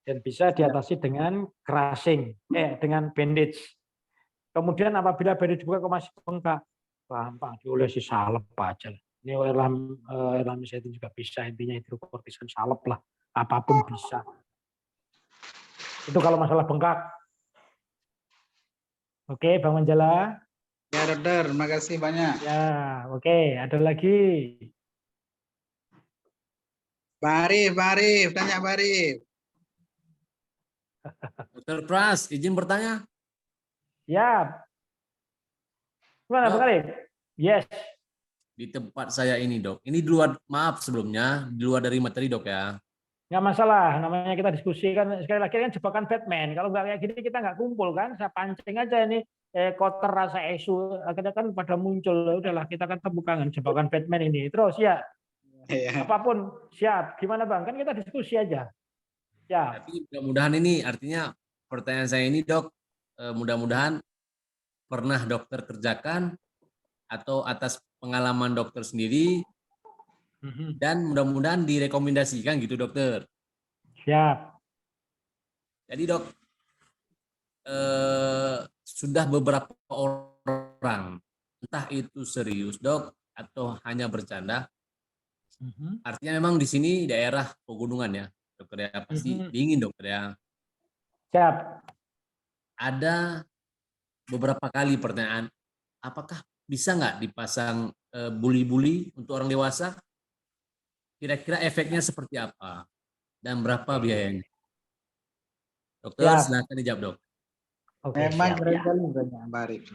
Dan bisa diatasi dengan crushing, dengan bandage. Kemudian apabila bandage dibuka kok masih bengkak, gampang diolesi salep aja. Ini erlamisin juga bisa, intinya hidrokortison salep lah. Apapun bisa. Itu kalau masalah bengkak. Oke, Bang Manjala. Ya, Dokter, terima kasih banyak. Ya, oke. Ada lagi. Bang Arif, tanya Bang Arif. Dokter Pras, izin bertanya. Ya. Gimana Bang Arif? Yes. Di tempat saya ini, Dok. Ini di luar, maaf sebelumnya, di luar dari materi, Dok ya. Nggak masalah, namanya kita diskusi kan, sekali lagi kan jebakan Batman. Kalau nggak kayak gini kita nggak kumpul kan, saya pancing aja ini kotor rasa isu, akhirnya kan pada muncul. Udahlah kita kan tepuk tangan jebakan Batman ini. Terus ya, apapun siap. Gimana Bang? Kan kita diskusi aja. Ya. Tapi mudah-mudahan ini artinya pertanyaan saya ini, Dok, mudah-mudahan pernah dokter kerjakan atau atas pengalaman dokter sendiri. Dan mudah-mudahan direkomendasikan gitu dokter. Siap. Jadi dok, sudah beberapa orang, entah itu serius dok atau hanya bercanda. Artinya memang di sini daerah pegunungan ya dokter ya, pasti dingin dokter ya. Siap. Ada beberapa kali pertanyaan, apakah bisa nggak dipasang buli-buli untuk orang dewasa? Kira-kira efeknya seperti apa dan berapa biayanya? Dokter, silakan dijawab dok. Oke, memang siap, keren ya. kali banyak Bang Arif.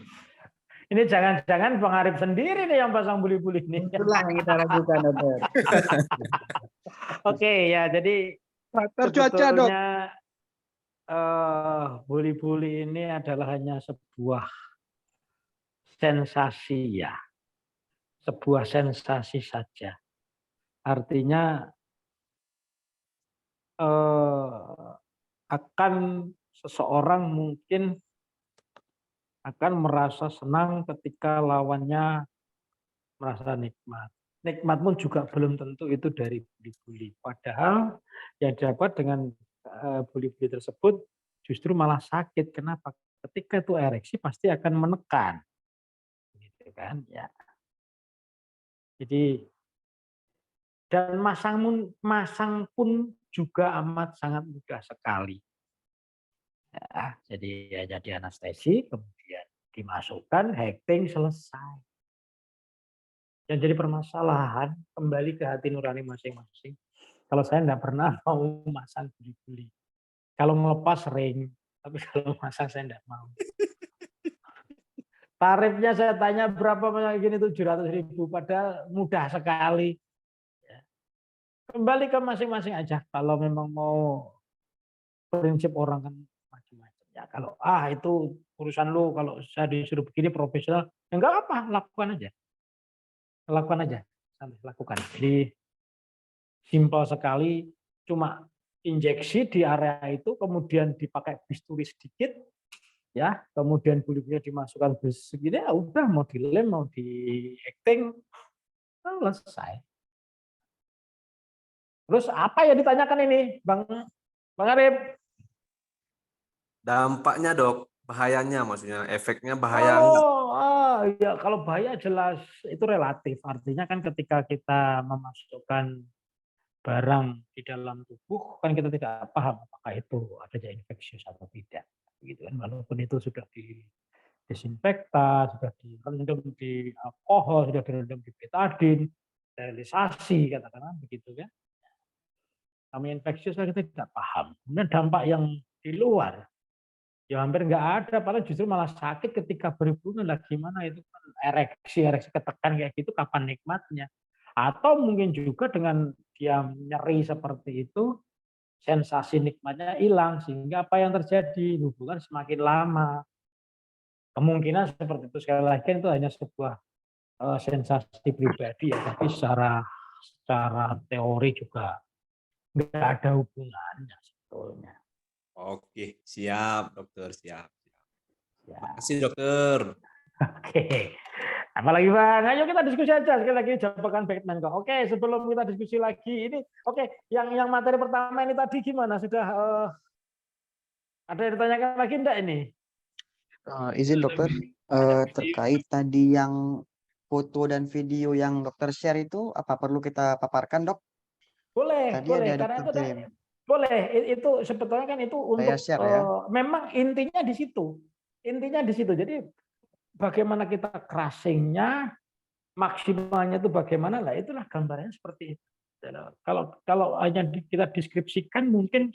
Ini jangan-jangan Bang Arif sendiri nih yang pasang buli-buli nih. Itulah yang kita lakukan dokter. Oke ya, jadi Faktor cuaca dok. sebetulnya buli-buli ini adalah hanya sebuah sensasi ya, sebuah sensasi saja. Artinya akan seseorang mungkin akan merasa senang ketika lawannya merasa nikmat. nikmatmu juga belum tentu itu dari buli-buli. Padahal yang dapat dengan buli-buli tersebut justru malah sakit. Kenapa? Ketika itu ereksi pasti akan menekan. Gitu kan? Ya. Jadi dan masang pun juga amat sangat mudah sekali. Ya, jadi ya jadi anestesi, kemudian dimasukkan, hekting, selesai. Yang jadi permasalahan kembali ke hati nurani masing-masing. Kalau saya nggak pernah mau masang buli-buli. Kalau ngelepas sering, tapi kalau masang saya nggak mau. Tarifnya saya tanya berapa gini 700.000, padahal mudah sekali. Kembali ke masing-masing aja. Kalau memang mau prinsip orang kan macam-macam. Ya kalau itu urusan lu, kalau saya disuruh begini profesional, ya enggak apa, lakukan aja. Lakukan aja, sampai lakukan. Jadi simpel sekali, cuma injeksi di area itu, kemudian dipakai bisturi sedikit, ya, kemudian bulu-bulunya dimasukkan segini, ya udah mau dilem, mau di acting, selesai. Terus apa yang ditanyakan ini, Bang Arif? Dampaknya dok, bahayanya maksudnya, efeknya bahaya enggak? Ya kalau bahaya jelas itu relatif. Artinya kan ketika kita memasukkan barang di dalam tubuh kan kita tidak paham apakah itu adanya infeksius atau tidak. Gitu kan. Walaupun itu sudah di disinfektan, sudah direndam di alkohol, sudah direndam di betadin, sterilisasi katakanlah begitu kan. Namanya infeksius kita tidak paham. Kemudian dampak yang di luar ya hampir nggak ada, padahal justru malah sakit ketika berhubungan lah. Gimana itu kan ereksi ketekan kayak gitu, kapan nikmatnya? Atau mungkin juga dengan dia nyeri seperti itu, sensasi nikmatnya hilang, sehingga apa yang terjadi? Hubungan semakin lama. Kemungkinan seperti itu, sekali lagi itu hanya sebuah sensasi pribadi ya, tapi secara teori juga nggak ada hubungannya sebetulnya. Oke, siap dokter, siap. Ya. Terima kasih dokter. Oke. Apalagi Bang, ayo kita diskusi aja sekali lagi jebakan Batman kok. Oke, sebelum kita diskusi lagi ini, yang materi pertama ini tadi gimana? Sudah ada yang ditanyakan lagi enggak ini? Izin dokter, terkait tadi yang foto dan video yang dokter share itu, apa perlu kita paparkan dok? Boleh, Tadi boleh. ada Karena dokter itu kirim. boleh. Itu sebetulnya kan itu Saya untuk share ya. memang intinya di situ. Intinya di situ. Jadi bagaimana kita crushing-nya, maksimalnya itu bagaimana lah, itulah gambarnya seperti itu. Kalau hanya kita deskripsikan mungkin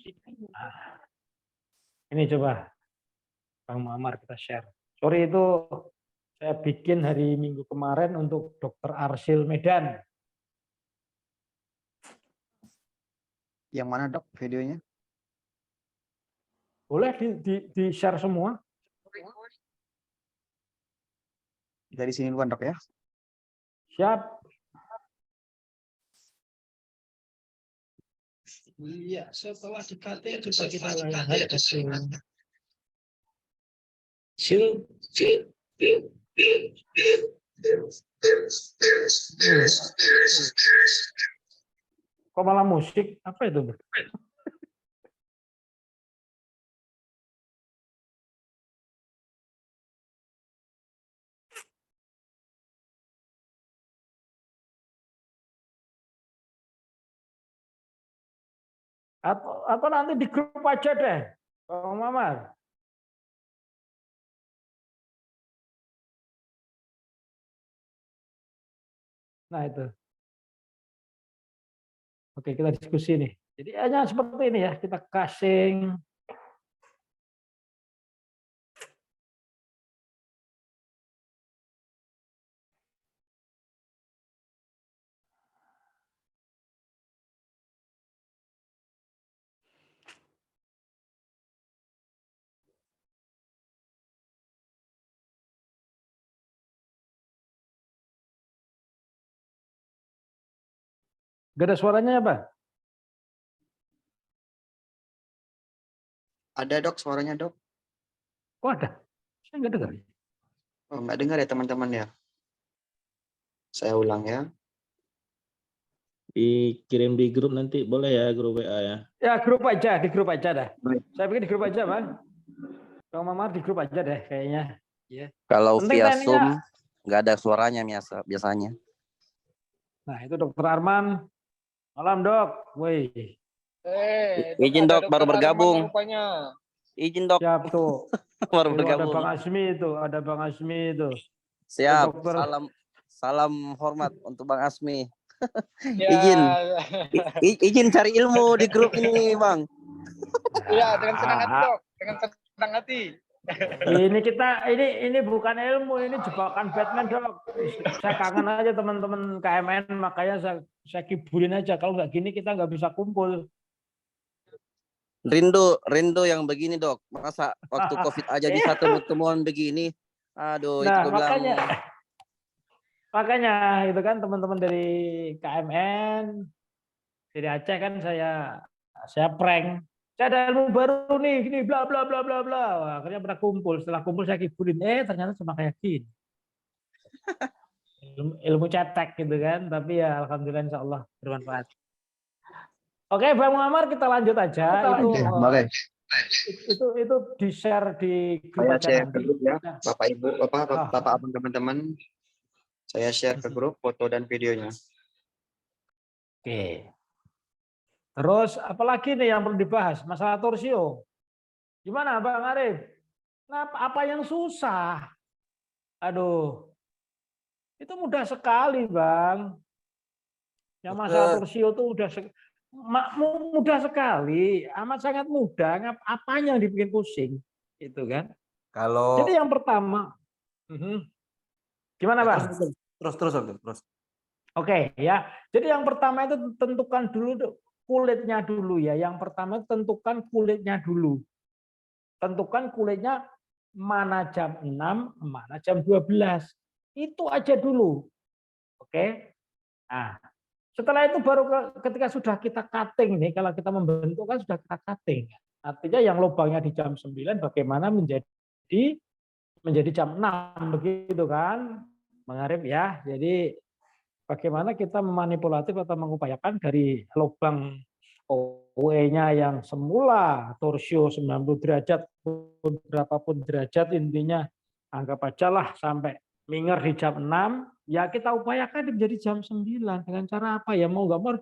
ini coba Bang Muammar kita share. Sorry itu saya bikin hari Minggu kemarin untuk Dokter Arsil Medan. Yang mana dok videonya? Boleh di share semua? Dari sini duluan dok ya. Siap. Iya, setelah dikating Coba kita lihat kok malah musik? Apa itu? Atau nanti di grup aja deh, Bang Muammar. Nah itu. Oke, kita diskusi nih. Jadi hanya seperti ini ya, kita casing. Gak ada suaranya ya, Bang? Ada dok suaranya dok. Oh ada. Saya nggak dengar. Oh nggak dengar ya teman-teman ya. Saya ulang ya. Dikirim di grup nanti boleh ya, grup WA ya. Ya grup aja, di grup aja dah. Baik. Saya pikir di grup aja, Bang. Bang Mamar di grup aja deh kayaknya. Ya. Kalau Penting via tekniknya. Zoom nggak ada suaranya biasanya. Nah, itu Dokter Arman. Malam, Dok. Woi. Izin dok, baru bergabung. Rupanya. Izin dok, Siap tuh. baru Itu ada bergabung. Bang Asmi itu, ada Bang Asmi itu. Siap. Dokter. Salam hormat untuk Bang Asmi. Ya. Izin cari ilmu di grup ini, Bang. Ya, dengan senang hati, Dok. Dengan senang hati. Ini bukan ilmu, ini jebakan Batman, Dok. Saya kangen aja teman-teman KMN, makanya saya kibulin aja. Kalau nggak gini kita nggak bisa kumpul. Rindu yang begini, Dok. Masa waktu COVID aja bisa temuan begini. Aduh, itu Nah, gue bilang. Makanya itu kan teman-teman dari KMN, dari Aceh kan saya prank. Saya ada ilmu baru nih, gini bla bla bla bla bla. Wah, akhirnya pernah kumpul. Setelah kumpul saya kibulin, ternyata cuma kayak gini. Ilmu cetek gitu kan, tapi ya alhamdulillah insya Allah bermanfaat. Oke, Bang Muhammad kita lanjut aja. Itu di-share di grup. Saya aja share nanti. ke grup ya, Bapak Ibu, Bapak Abang teman-teman. Saya share ke grup foto dan videonya. Oke. Terus apalagi nih yang perlu dibahas? Masalah torsio. Gimana Bang Arif? Apa yang susah? Aduh. Itu mudah sekali, Bang. Yang masalah torsio itu mudah sekali, amat sangat mudah. Apanya yang dibikin pusing? Itu kan. Kalau Jadi yang pertama, gimana Bang? Terus. Oke ya. Jadi yang pertama itu tentukan dulu kulitnya dulu ya. Yang pertama tentukan kulitnya dulu. Tentukan kulitnya mana jam 6, mana jam 12. Itu aja dulu. Oke. Nah, setelah itu baru ketika sudah kita cutting nih, kalau kita membentuk kan sudah kita cutting. Artinya yang lubangnya di jam 9 bagaimana menjadi jam 6 begitu kan? Mengarif ya. Jadi bagaimana kita memanipulatif atau mengupayakan dari lubang OE-nya yang semula torsio 90 derajat berapapun derajat, intinya anggap aja lah sampai minger di jam 6, ya kita upayakan menjadi jam 9 dengan cara apa ya, mau nggak mau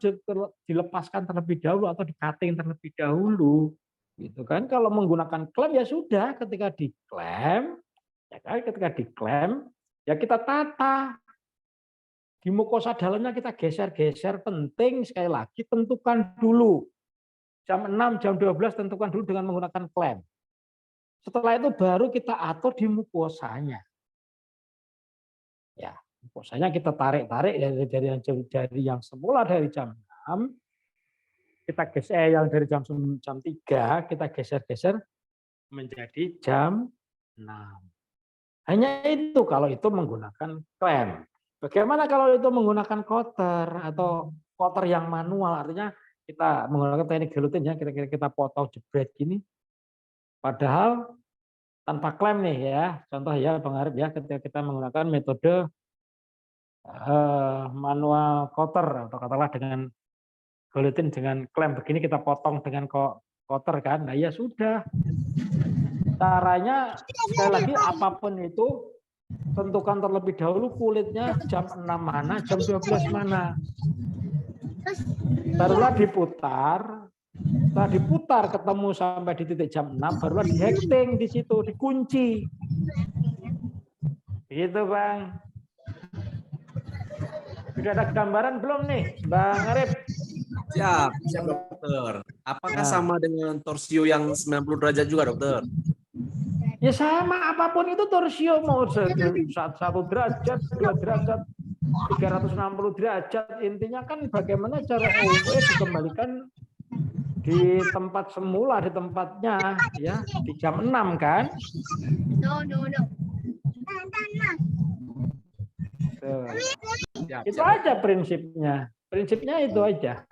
dilepaskan terlebih dahulu atau di-cutting terlebih dahulu gitu kan. Kalau menggunakan klem ya sudah, ketika diklem ya kita tata. Di mukosa dalamnya kita geser-geser, penting sekali lagi tentukan dulu. Jam 6, jam 12 tentukan dulu dengan menggunakan klem. Setelah itu baru kita atur di mukosanya. Ya, mukosanya kita tarik-tarik dari yang semula dari jam 6, kita geser yang dari jam 3, kita geser-geser menjadi jam 6. Hanya itu kalau itu menggunakan klem. Bagaimana kalau itu menggunakan cutter atau cutter yang manual, artinya kita menggunakan teknik gelutin ya, kira-kira kita potong jebret gini. Padahal tanpa klem nih ya, contoh ya Bang Arif ya, ketika kita menggunakan metode manual cutter atau katakanlah dengan gelutin dengan klem begini kita potong dengan cutter kan, nah ya sudah. Caranya sekali lagi apapun itu tentukan terlebih dahulu kulitnya jam 6 mana, jam 12 mana. Barulah diputar. Setelah diputar ketemu sampai di titik jam 6, barulah dihekting di situ, dikunci. Gitu, Bang. Sudah ada gambaran belum nih, Bang Arif? Siap dokter. Apakah sama dengan torsio yang 90 derajat juga, dokter? Ya sama, apapun itu torsio, mau 1 derajat, 2 derajat, 360 derajat, intinya kan bagaimana cara OE dikembalikan di tempat semula, di tempatnya ya, di jam 6 kan? Tuh. Itu aja prinsipnya. Prinsipnya itu aja.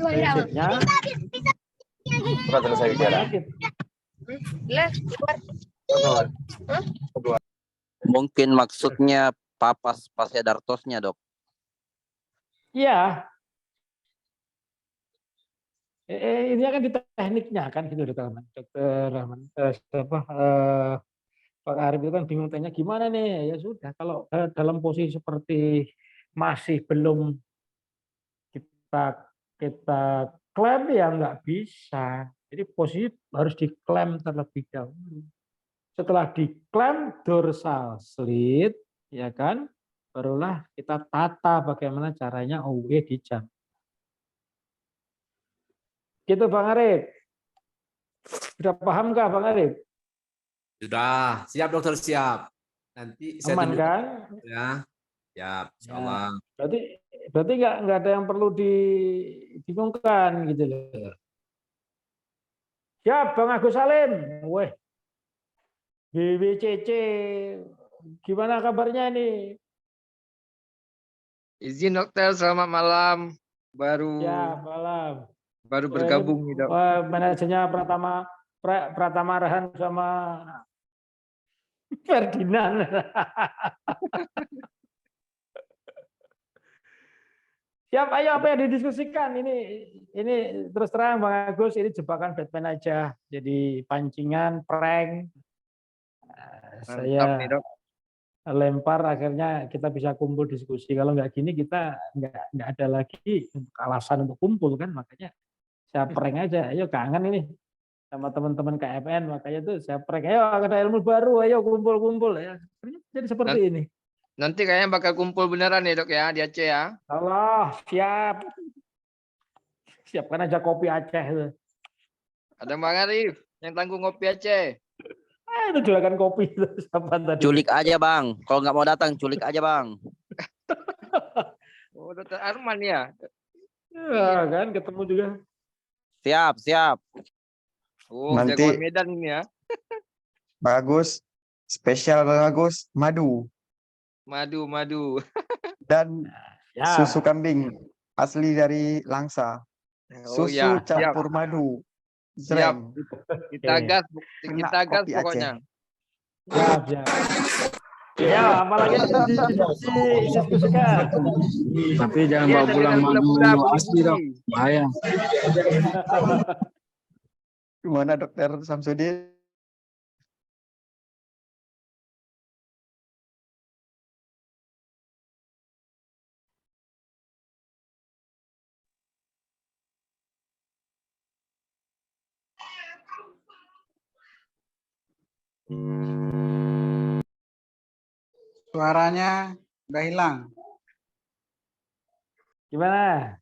Prinsipnya. Sudah selesai bicara. Mungkin maksudnya papas Dartosnya, Dok. Iya. Ini kan di tekniknya kan gitu Dokter Rahman. Pak Arif itu kan bingung tanya gimana nih, ya sudah kalau dalam posisi seperti masih belum kita kita klaim ya nggak bisa. Jadi posisi harus diklaim terlebih dahulu. Setelah diklaim dorsal slit, ya kan, barulah kita tata bagaimana caranya OW di jam. Gitu Bang Arif. Sudah paham nggak Bang Arif? Sudah, siap dokter, siap. Nanti saya Aman tunjukkan kan? ya. Siap, insya Ya. Allah. Berarti nggak ada yang perlu dibingungkan gitu loh. Siap Bang Agus Salim. Weh. BBCC. Gimana kabarnya ini? Izin dokter, selamat malam. Ya, malam. Baru Wah, bergabung ini, nih dok. manajernya Pratama Rahan sama Ferdinand. Siap, ayo apa yang didiskusikan ini terus terang Bang Agus, ini jebakan Batman aja, jadi pancingan, prank. Saya nih, Dok. lempar akhirnya kita bisa kumpul diskusi. Kalau nggak gini kita nggak ada lagi alasan untuk kumpul kan, makanya saya prank aja. Ayo kangen ini sama teman-teman KFN, makanya tuh saya prank. Ayo ada ilmu baru, ayo kumpul-kumpul ya. Jadi seperti ini. Nanti kayaknya bakal kumpul beneran nih dok ya di Aceh ya. Allah, siap. Siapkan aja kopi Aceh. Ada Bang Arif yang tanggung kopi Aceh. Itu julagan kopi itu siapa tadi? Culik aja bang. Kalau nggak mau datang, culik aja bang. Oh, dokter Arman ya. Ya kan, ketemu juga. Siap, siap. Oh, Nanti jagoan Medan ini ya. bagus, spesial bagus, madu Madu. dan Ya. susu kambing asli dari Langsa. Oh Susu ya, siap. campur madu. Siap. Zreng. Kita Kena gas kopi pokoknya. Siap. Ya, apalagi diskusikan. Tapi jangan Iya, bawa pulang dengan madu gula-gula asli dok, bahaya. Gimana dokter Samsudin? Suaranya udah hilang. Gimana?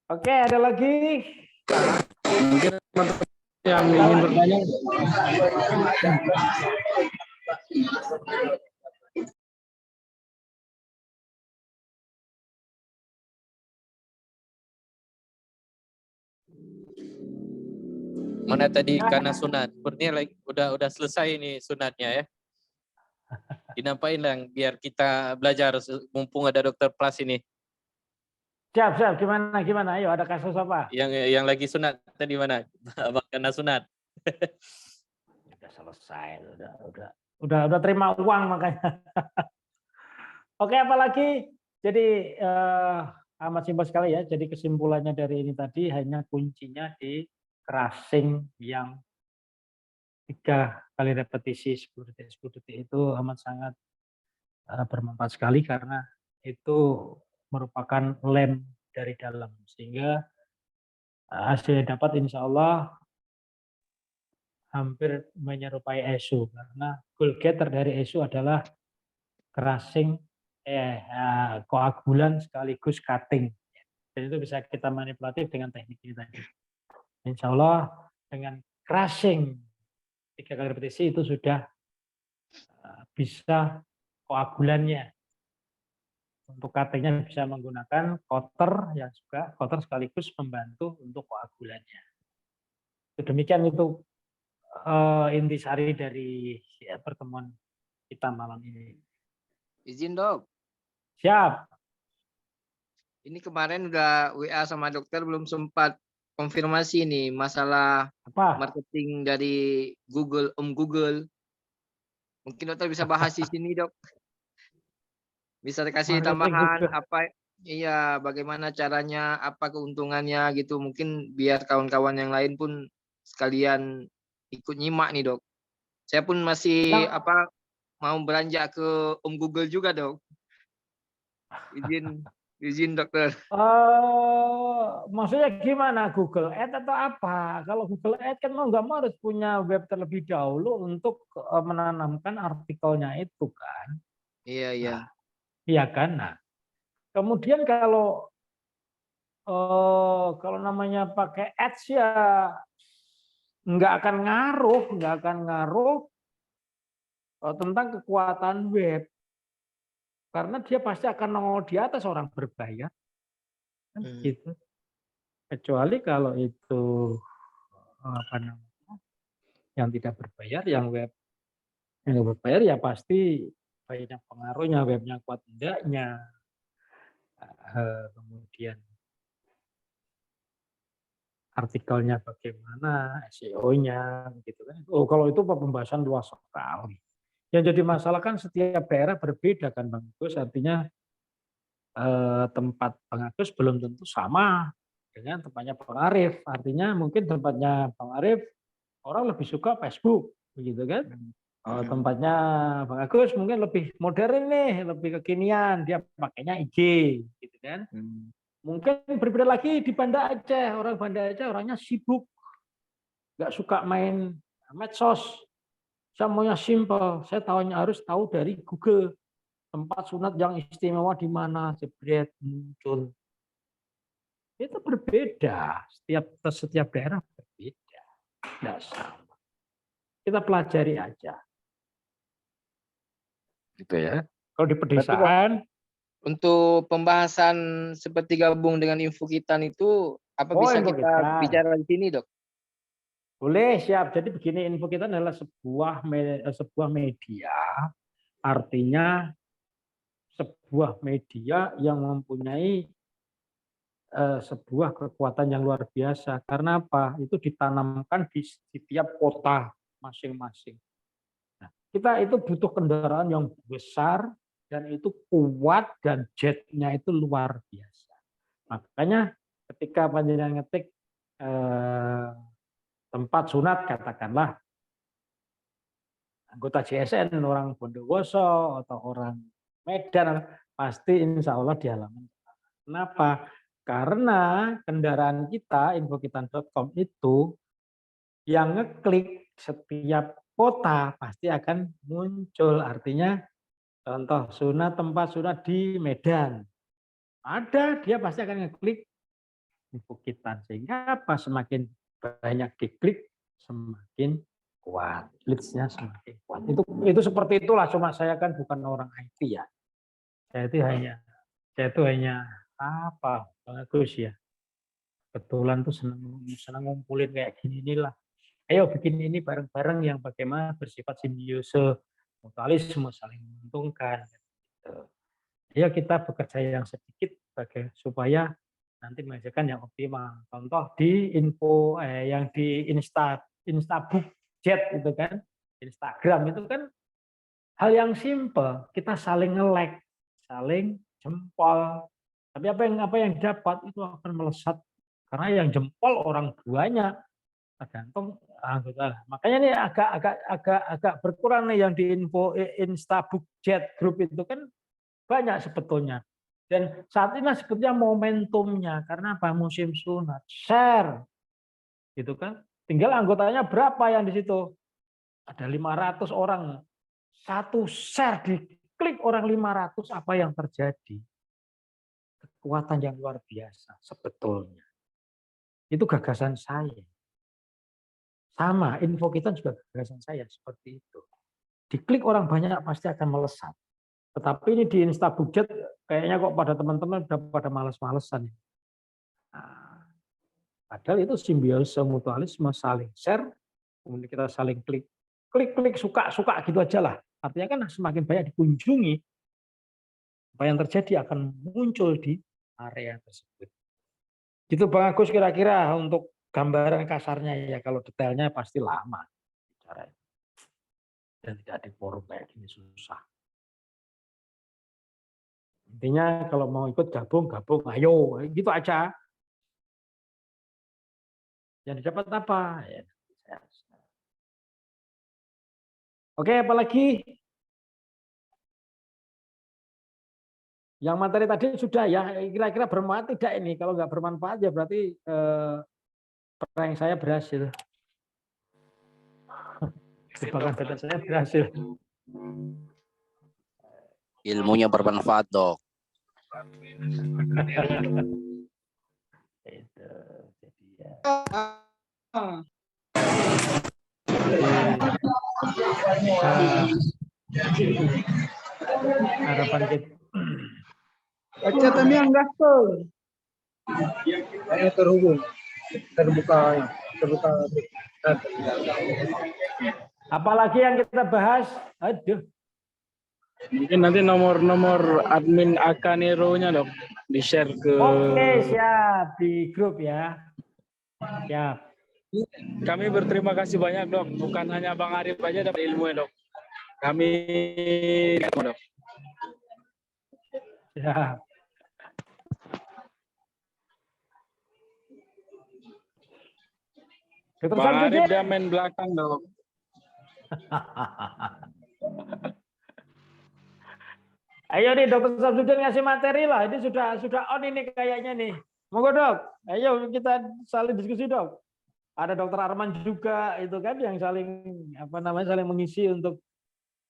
Oke, ada lagi? Mungkin yang ingin bertanya. Mana tadi karena sunat? Sepertinya udah selesai ini sunatnya ya. Dinampain lah biar kita belajar mumpung ada dokter Plas ini. Siap. Gimana? Ayo, ada kasus apa? Yang lagi sunat tadi mana? Karena sunat. Udah selesai, udah terima uang makanya. Oke, apalagi? Jadi amat simpel sekali ya. Jadi kesimpulannya dari ini tadi hanya kuncinya di crossing yang 3 kali repetisi 10 detik itu amat sangat bermanfaat sekali karena itu merupakan lem dari dalam sehingga hasil yang dapat insya Allah hampir menyerupai ESU karena goal getter dari ESU adalah crossing koagulan sekaligus cutting dan itu bisa kita manipulatif dengan teknik ini tadi. Insya Allah dengan crushing 3 kali repetisi itu sudah bisa koagulannya. Untuk cuttingnya bisa menggunakan cutter yang juga cutter sekaligus membantu untuk koagulannya. Demikian itu intisari dari pertemuan kita malam ini. Izin dok. Siap. Ini kemarin udah WA sama dokter belum sempat konfirmasi nih masalah Apa? marketing dari Google, Google. Mungkin dokter bisa bahas di sini dok. Bisa dikasih Marketing tambahan Google. apa? Iya, bagaimana caranya, apa keuntungannya gitu. Mungkin biar kawan-kawan yang lain pun sekalian ikut nyimak nih dok. Saya pun masih mau beranjak ke Google juga dok. Izin dokter. Maksudnya gimana, Google Ads atau apa? Kalau Google Ads kan mau nggak mau harus punya web terlebih dahulu untuk menanamkan artikelnya itu kan. Iya, iya. Nah, iya kan. Nah, kemudian kalau namanya pakai ads ya nggak akan ngaruh tentang kekuatan web. Karena dia pasti akan nongol di atas orang berbayar. Kan gitu. Kecuali kalau itu apa namanya? Yang tidak berbayar, yang berbayar ya pasti banyak pengaruhnya, webnya kuat tidaknya. Kemudian artikelnya bagaimana, SEO-nya gitu kan. Oh, kalau itu pembahasan luas sekali. Yang jadi masalah kan setiap daerah berbeda kan Bang Agus, artinya tempat Bang Agus belum tentu sama dengan tempatnya Bang Arif. Artinya mungkin tempatnya Bang Arif orang lebih suka Facebook, begitu kan? Tempatnya Bang Agus mungkin lebih modern nih, lebih kekinian, dia pakainya IG, gitu kan? Mungkin berbeda lagi di Banda Aceh, orang Banda Aceh orangnya sibuk, nggak suka main medsos. Saya maunya simple, saya harus tahu dari Google tempat sunat yang istimewa di mana, jebret muncul. Itu berbeda, setiap daerah berbeda, tidak sama. Kita pelajari aja. Gitu ya. Kalau di pedesaan, untuk pembahasan seperti gabung dengan Info Kitan itu apa bisa Info kita Kitan. bicara di sini dok? Boleh, siap. Jadi begini, Info Kitan adalah sebuah media, artinya sebuah media yang mempunyai sebuah kekuatan yang luar biasa. Karena apa? Itu ditanamkan di setiap kota masing-masing. Nah, kita itu butuh kendaraan yang besar dan itu kuat dan jetnya itu luar biasa. Makanya ketika panjenengan ngetik tempat sunat katakanlah anggota JSN orang Bondowoso atau orang Medan pasti insya Allah di halaman. Kenapa? Karena kendaraan kita infokitan.com itu yang ngeklik setiap kota pasti akan muncul. Artinya contoh sunat tempat sunat di Medan ada, dia pasti akan ngeklik Info Kitan. Sehingga apa? Semakin banyak diklik semakin kuat, leads-nya semakin kuat. Itu seperti itulah. Cuma saya kan bukan orang IT ya. Saya itu hanya apa? Bagus ya. Kebetulan tuh senang ngumpulin kayak gini inilah. Ayo bikin ini bareng-bareng yang bagaimana bersifat simbiose, mutualisme, saling menguntungkan. Ya kita bekerja yang sedikit supaya nanti menghasilkan yang optimal. Contoh di info yang di Instabook Jet itu kan, Instagram itu kan hal yang simple. Kita saling nge-like, saling jempol. Tapi apa yang dapat itu akan melesat karena yang jempol orang banyak. Tergantung anggota. Makanya ini agak berkurang nih yang di Instabook Jet Group itu kan banyak sebetulnya. Dan saat ini sebetulnya momentumnya karena apa? Musim sunat. Share. Gitu kan? Tinggal anggotanya berapa yang di situ? Ada 500 orang. Satu share diklik orang 500, apa yang terjadi? Kekuatan yang luar biasa sebetulnya. Itu gagasan saya. Sama, Info Kitan juga gagasan saya seperti itu. Diklik orang banyak pasti akan melesat. Tetapi ini di Instabudget kayaknya kok pada teman-teman udah pada males-malesan. Nah, padahal itu simbiose mutualisme, saling share, kemudian kita saling klik. klik suka gitu aja lah. Artinya kan semakin banyak dikunjungi, apa yang terjadi akan muncul di area tersebut. Gitu Bang Agus kira-kira untuk gambaran kasarnya ya, kalau detailnya pasti lama caranya. Dan tidak di forum kayak gini susah. Intinya kalau mau ikut gabung, ayo, gitu aja. Yang didapat apa? Ya. Oke, apalagi? Yang materi tadi sudah ya, kira-kira bermanfaat tidak ini? Kalau nggak bermanfaat ya berarti prank saya berhasil. Jebakan beten saya berhasil. Ilmunya bermanfaat, Dok. Itu, jadi ya. Harapan kita. Baca kami yang gaspol. Terhubung. Terbuka. Apalagi yang kita bahas? Aduh. Mungkin nanti nomor admin Akanero-nya dok, di-share ke. Oke, siap di grup ya. Siap. Kami berterima kasih banyak dok, bukan hanya Bang Arif aja dapat ilmu ya dok. Kami dok. Siap. Bang Arif dia main belakang dok. Ayo nih Dokter Samsudin ngasih materi lah. Ini sudah on ini kayaknya nih. Monggo dok. Ayo kita saling diskusi dok. Ada Dokter Arman juga itu kan yang saling saling mengisi untuk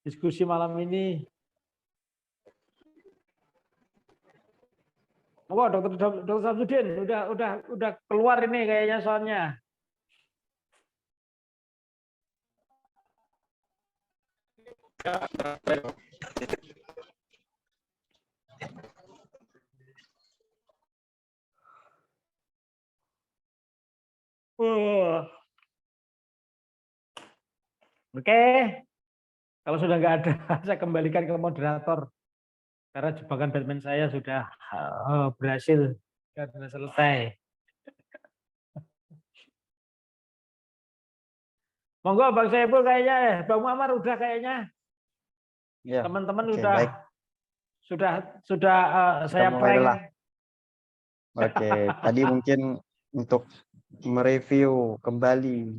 diskusi malam ini. Monggo Dokter Samsudin udah keluar ini kayaknya soalnya. Oke, kalau sudah nggak ada, saya kembalikan ke moderator karena jebakan Batman saya sudah berhasil dan sudah selesai. Monggo Bang Saiful kayaknya, Bang Muammar udah kayaknya. Ya, teman-teman oke, sudah baik. sudah saya mulai prank. lah. Oke, tadi mungkin untuk mereview kembali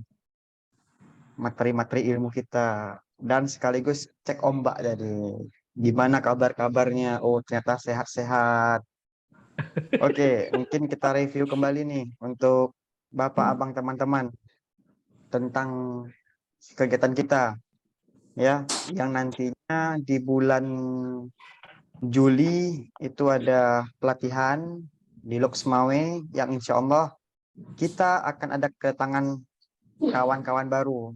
materi-materi ilmu kita dan sekaligus cek ombak jadi gimana kabar-kabarnya. Oh, ternyata sehat-sehat. Oke, mungkin kita review kembali nih untuk Bapak, Abang, teman-teman tentang kegiatan kita ya, yang nantinya di bulan Juli itu ada pelatihan di Loksmawe yang insya Allah kita akan ada kedatangan kawan-kawan baru,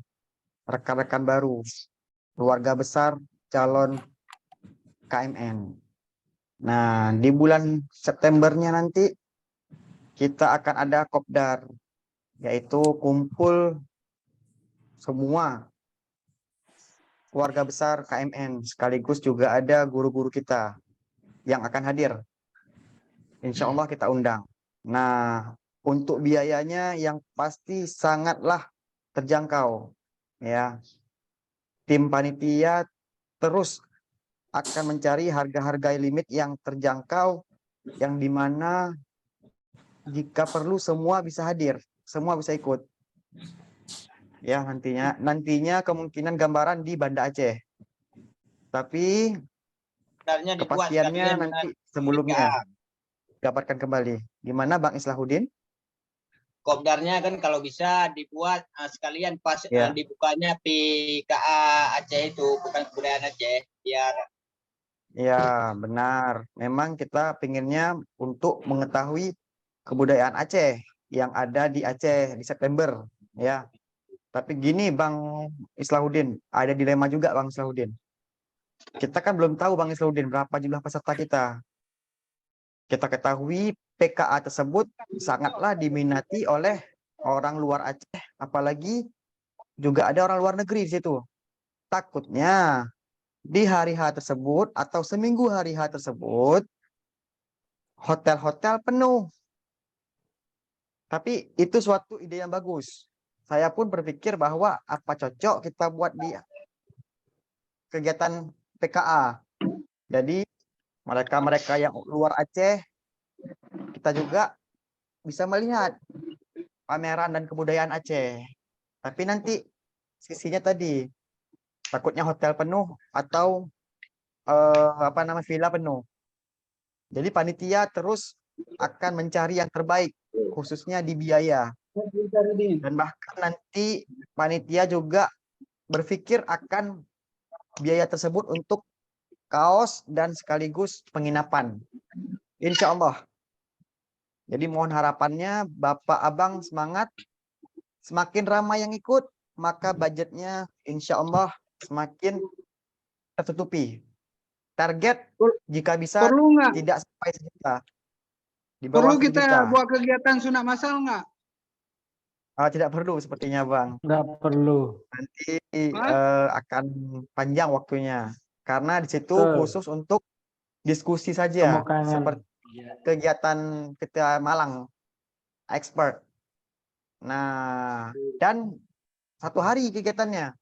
rekan-rekan baru, keluarga besar calon KMN. Nah, di bulan Septembernya nanti kita akan ada kopdar, yaitu kumpul semua keluarga besar KMN, sekaligus juga ada guru-guru kita yang akan hadir. Insya Allah kita undang. Nah, untuk biayanya yang pasti sangatlah terjangkau. Ya, tim panitia terus akan mencari harga-harga limit yang terjangkau, yang dimana jika perlu semua bisa hadir, semua bisa ikut. Ya, nantinya kemungkinan gambaran di Banda Aceh. Tapi kepastiannya nanti sebelumnya dapatkan kembali. Gimana Bang Islahuddin? Kopdarnya kan kalau bisa dibuat sekalian pas dibukanya PKA Aceh itu, bukan kebudayaan Aceh, biar. Ya, benar. Memang kita pinginnya untuk mengetahui kebudayaan Aceh yang ada di Aceh di September, ya. Tapi gini Bang Islahuddin, ada dilema juga Bang Islahuddin. Kita kan belum tahu Bang Islahuddin berapa jumlah peserta kita. Kita ketahui PKA tersebut sangatlah diminati oleh orang luar Aceh, apalagi juga ada orang luar negeri di situ. takutnya di hari H tersebut atau seminggu hari H tersebut hotel-hotel penuh. Tapi itu suatu ide yang bagus. Saya pun berpikir bahwa apa cocok kita buat di kegiatan PKA. Jadi mereka-mereka yang luar Aceh, kita juga bisa melihat pameran dan kebudayaan Aceh. Tapi nanti sisinya tadi, takutnya hotel penuh atau villa penuh. Jadi panitia terus akan mencari yang terbaik, khususnya di biaya. Dan bahkan nanti panitia juga berpikir akan biaya tersebut untuk kaos dan sekaligus penginapan. Insya Allah. Jadi mohon harapannya Bapak Abang semangat. Semakin ramai yang ikut, maka budgetnya insya Allah semakin tertutupi. Target jika bisa tidak sampai sejuta. Di bawah Perlu kita sejuta. buat kegiatan sunat masal nggak? Tidak perlu sepertinya Bang. Nggak perlu. Nanti akan panjang waktunya. Karena di situ Betul. khusus untuk diskusi saja. Pemukangan. Seperti kegiatan kita Malang. Expert. Nah, dan 1 hari kegiatannya.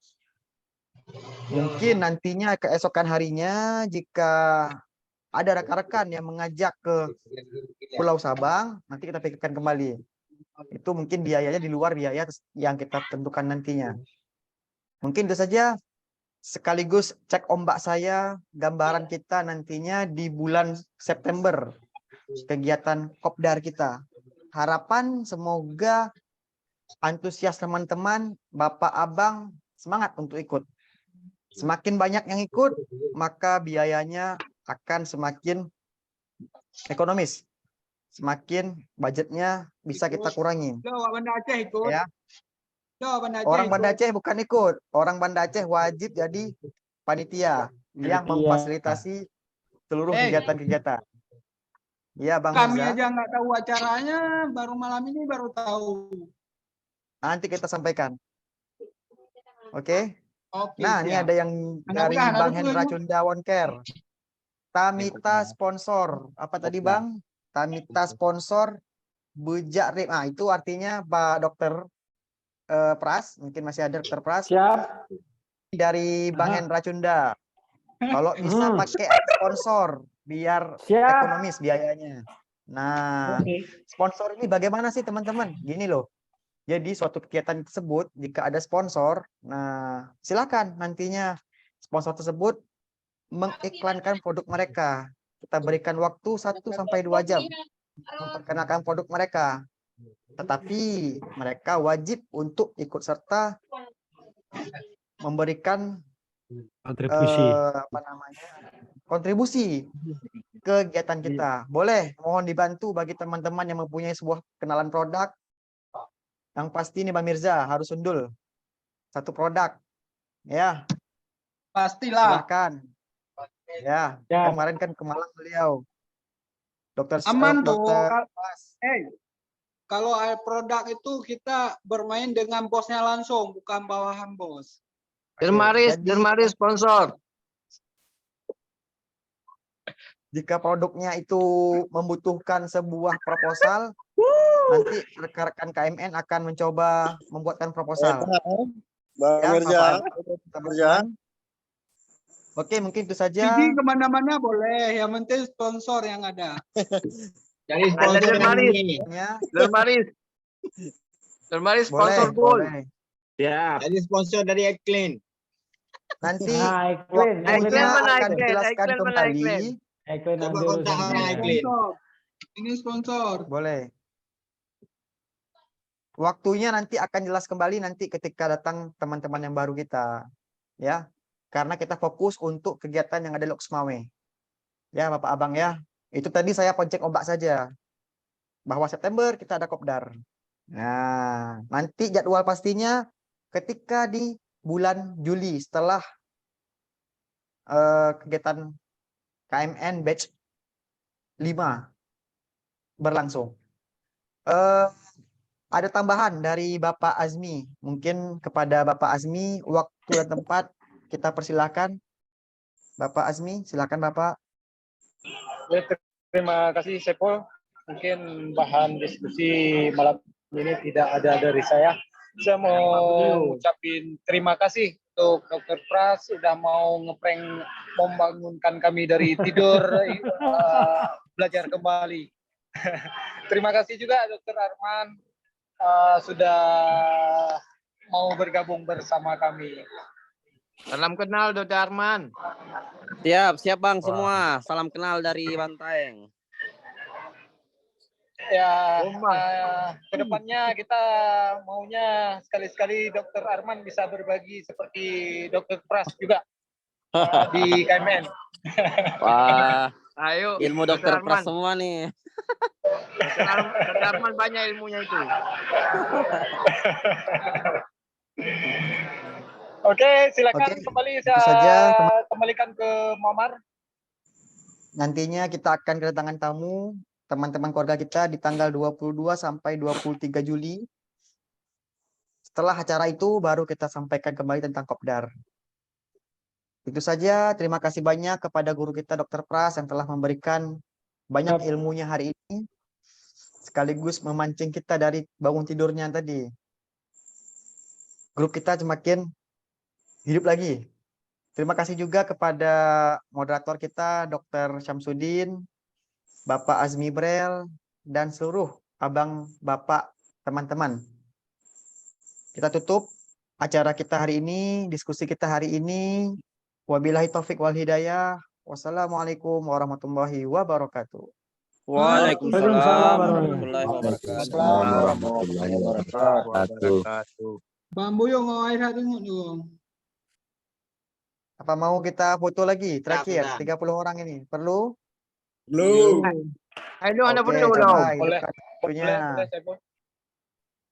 Mungkin nantinya keesokan harinya jika ada rekan-rekan yang mengajak ke Pulau Sabang, nanti kita pikirkan kembali. Itu mungkin biayanya di luar biaya yang kita tentukan nantinya. Mungkin itu saja sekaligus cek ombak saya, gambaran kita nantinya di bulan September, kegiatan kopdar kita. Harapan semoga antusias teman-teman, Bapak Abang semangat untuk ikut. Semakin banyak yang ikut, maka biayanya akan semakin ekonomis. Semakin budgetnya bisa kita kurangi. Banda Aceh ikut. Ya. Banda Aceh Orang Banda ikut. Aceh bukan ikut. Orang Banda Aceh wajib jadi panitia yang memfasilitasi seluruh kegiatan-kegiatan. Iya, Bang Kami Mirza. aja nggak tahu acaranya, baru malam ini baru tahu. Nanti kita sampaikan. Oke. Oke, Nah, ini siap. ada yang dari Mudah-mudahan ada Bang Hendra tuh. Cunda Wonker. Tamita sponsor. Apa tadi, Bang? Tamita sponsor bejak rib. Nah, itu artinya Pak Dokter Pras, mungkin masih ada Dokter Pras. Siap. Dari Bang Hendra Cunda. Kalau bisa pakai sponsor biar ekonomis biayanya. Nah, sponsor ini bagaimana sih teman-teman? Gini loh. Jadi suatu kegiatan tersebut jika ada sponsor, nah silakan nantinya sponsor tersebut mengiklankan produk mereka. Kita berikan waktu 1 sampai 2 jam memperkenalkan produk mereka. Tetapi mereka wajib untuk ikut serta memberikan kontribusi ke kegiatan kita. Boleh, mohon dibantu bagi teman-teman yang mempunyai sebuah kenalan produk. Yang pasti nih Bang Mirza harus undul 1 produk. Ya. Pastilah. Silakan. Ya, kemarin kan ke Malang beliau. Aman tuh. Dokter Kalau produk itu kita bermain dengan bosnya langsung, bukan bawahan bos. Dermaris sponsor. Jika produknya itu membutuhkan sebuah proposal, nanti rekan-rekan KMN akan mencoba membuatkan proposal. Bang Mirza. Oke, mungkin itu saja. Jadi kemana-mana boleh, yang penting sponsor yang ada. Jadi sponsor Dermaris sponsor gold. Ya. Jadi sponsor dari Eklin. Nanti Eklin akan dijelaskan kembali. Coba kontak orang Eklin. Ini sponsor. Boleh. Waktunya nanti akan jelas kembali nanti ketika datang teman-teman yang baru kita. Ya. Karena kita fokus untuk kegiatan yang ada di Loksmawe. Ya, Bapak Abang ya. Itu tadi saya ponceng ombak saja. Bahwa September kita ada kopdar. Nah, nanti jadwal pastinya ketika di bulan Juli setelah kegiatan KMN batch 5 berlangsung. Ada tambahan dari Bapak Azmi. Mungkin kepada Bapak Azmi waktu dan tempat kita persilakan. Bapak Azmi, silakan Bapak. Ya, terima kasih Sepol. Mungkin bahan diskusi malam ini tidak ada dari saya. Saya mau ucapin terima kasih untuk Dr. Pras sudah mau ngeprank membangunkan kami dari tidur belajar kembali. Terima kasih juga Dr. Arman sudah mau bergabung bersama kami. Salam kenal Dr. Arman. Siap Bang semua. Salam kenal dari Bantaeng. Ya, kedepannya kita maunya sekali-sekali Dr. Arman bisa berbagi seperti Dr. Pras juga di KMN. Wah, Ayo, ilmu Dr. Dr. Pras Arman. semua nih. Dr. Arman banyak ilmunya itu. Oke, silakan Oke, kembali itu saja, saya kembalikan ke Muammar. Nantinya kita akan kedatangan tamu teman-teman keluarga kita di tanggal 22 sampai 23 Juli. Setelah acara itu baru kita sampaikan kembali tentang Kopdar. Itu saja, terima kasih banyak kepada guru kita Dr. Pras yang telah memberikan banyak ilmunya hari ini. Sekaligus memancing kita dari bangun tidurnya tadi. Grup kita semakin hidup lagi. Terima kasih juga kepada moderator kita Dr. Syamsuddin, Bapak Azmi Brel, dan seluruh abang, bapak, teman-teman. Kita tutup acara kita hari ini, diskusi kita hari ini. Wabillahi taufik wal hidayah. Wassalamualaikum warahmatullahi wabarakatuh. Waalaikumsalam warahmatullahi wabarakatuh. Bambu yang mau air tengok dong. Apa mau kita foto lagi? Terakhir, Siap, 30 orang ini. Perlu? Belum. Ayo, Anda Oke, perlu coba dong. Boleh, hidupkan fotonya.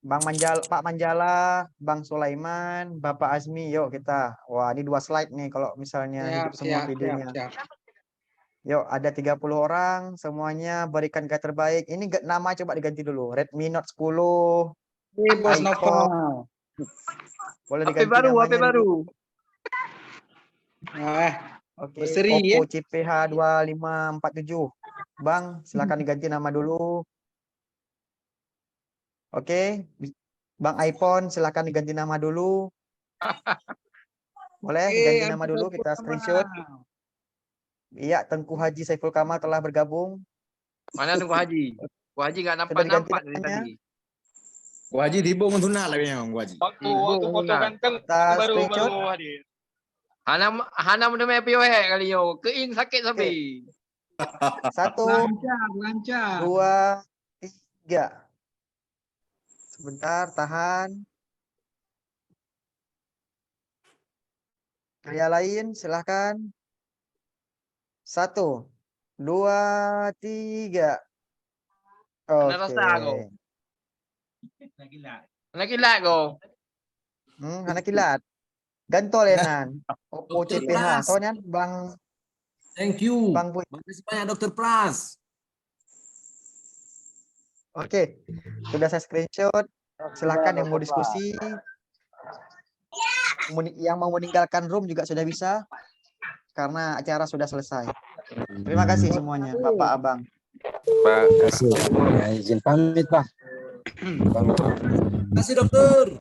Bang Pak Manjala, Bang Sulaiman, Bapak Azmi, yuk kita. Wah, ini 2 slide nih kalau misalnya hidup semua videonya. Yuk, ada 30 orang, semuanya berikan gaya terbaik. Ini nama coba diganti dulu. Redmi Note 10. Bos iPhone. Novel. Boleh HP diganti baru, namanya HP baru. dulu. Oke, berseri, Oppo ya. CPH 2547. Bang, silakan diganti nama dulu. Oke, Bang iPhone silakan diganti nama dulu. Boleh diganti nama dulu, kita screenshot. Iya, Tengku Haji Saiful Kamal telah bergabung. Mana Tengku Haji? Tengku Haji nggak Sudah diganti nampak dari namanya. tadi. Wajib dibung tunal lagi yang wajib. Waktu foto ganteng Kita baru screenshot. hadir. Hana udah main POH kali yo. Keing sakit sampai. 1, Lancar. 2, 3. Sebentar, tahan. Karya lain, silahkan. 1, 2, 3. Mana rasa kau? Nak kilat kau. Anak kilat. Gantol Enan. Oppo Dr. CPH. Pras. Soalnya Bang Thank you. Bang Boy. Makasih banyak Dr. Pras. Oke. Sudah saya screenshot. Silakan yang mau diskusi. Yang mau meninggalkan room juga sudah bisa. Karena acara sudah selesai. Terima kasih semuanya, Bapak, Abang. Terima kasih. Ya, izin pamit, Pak. Terima kasih dokter.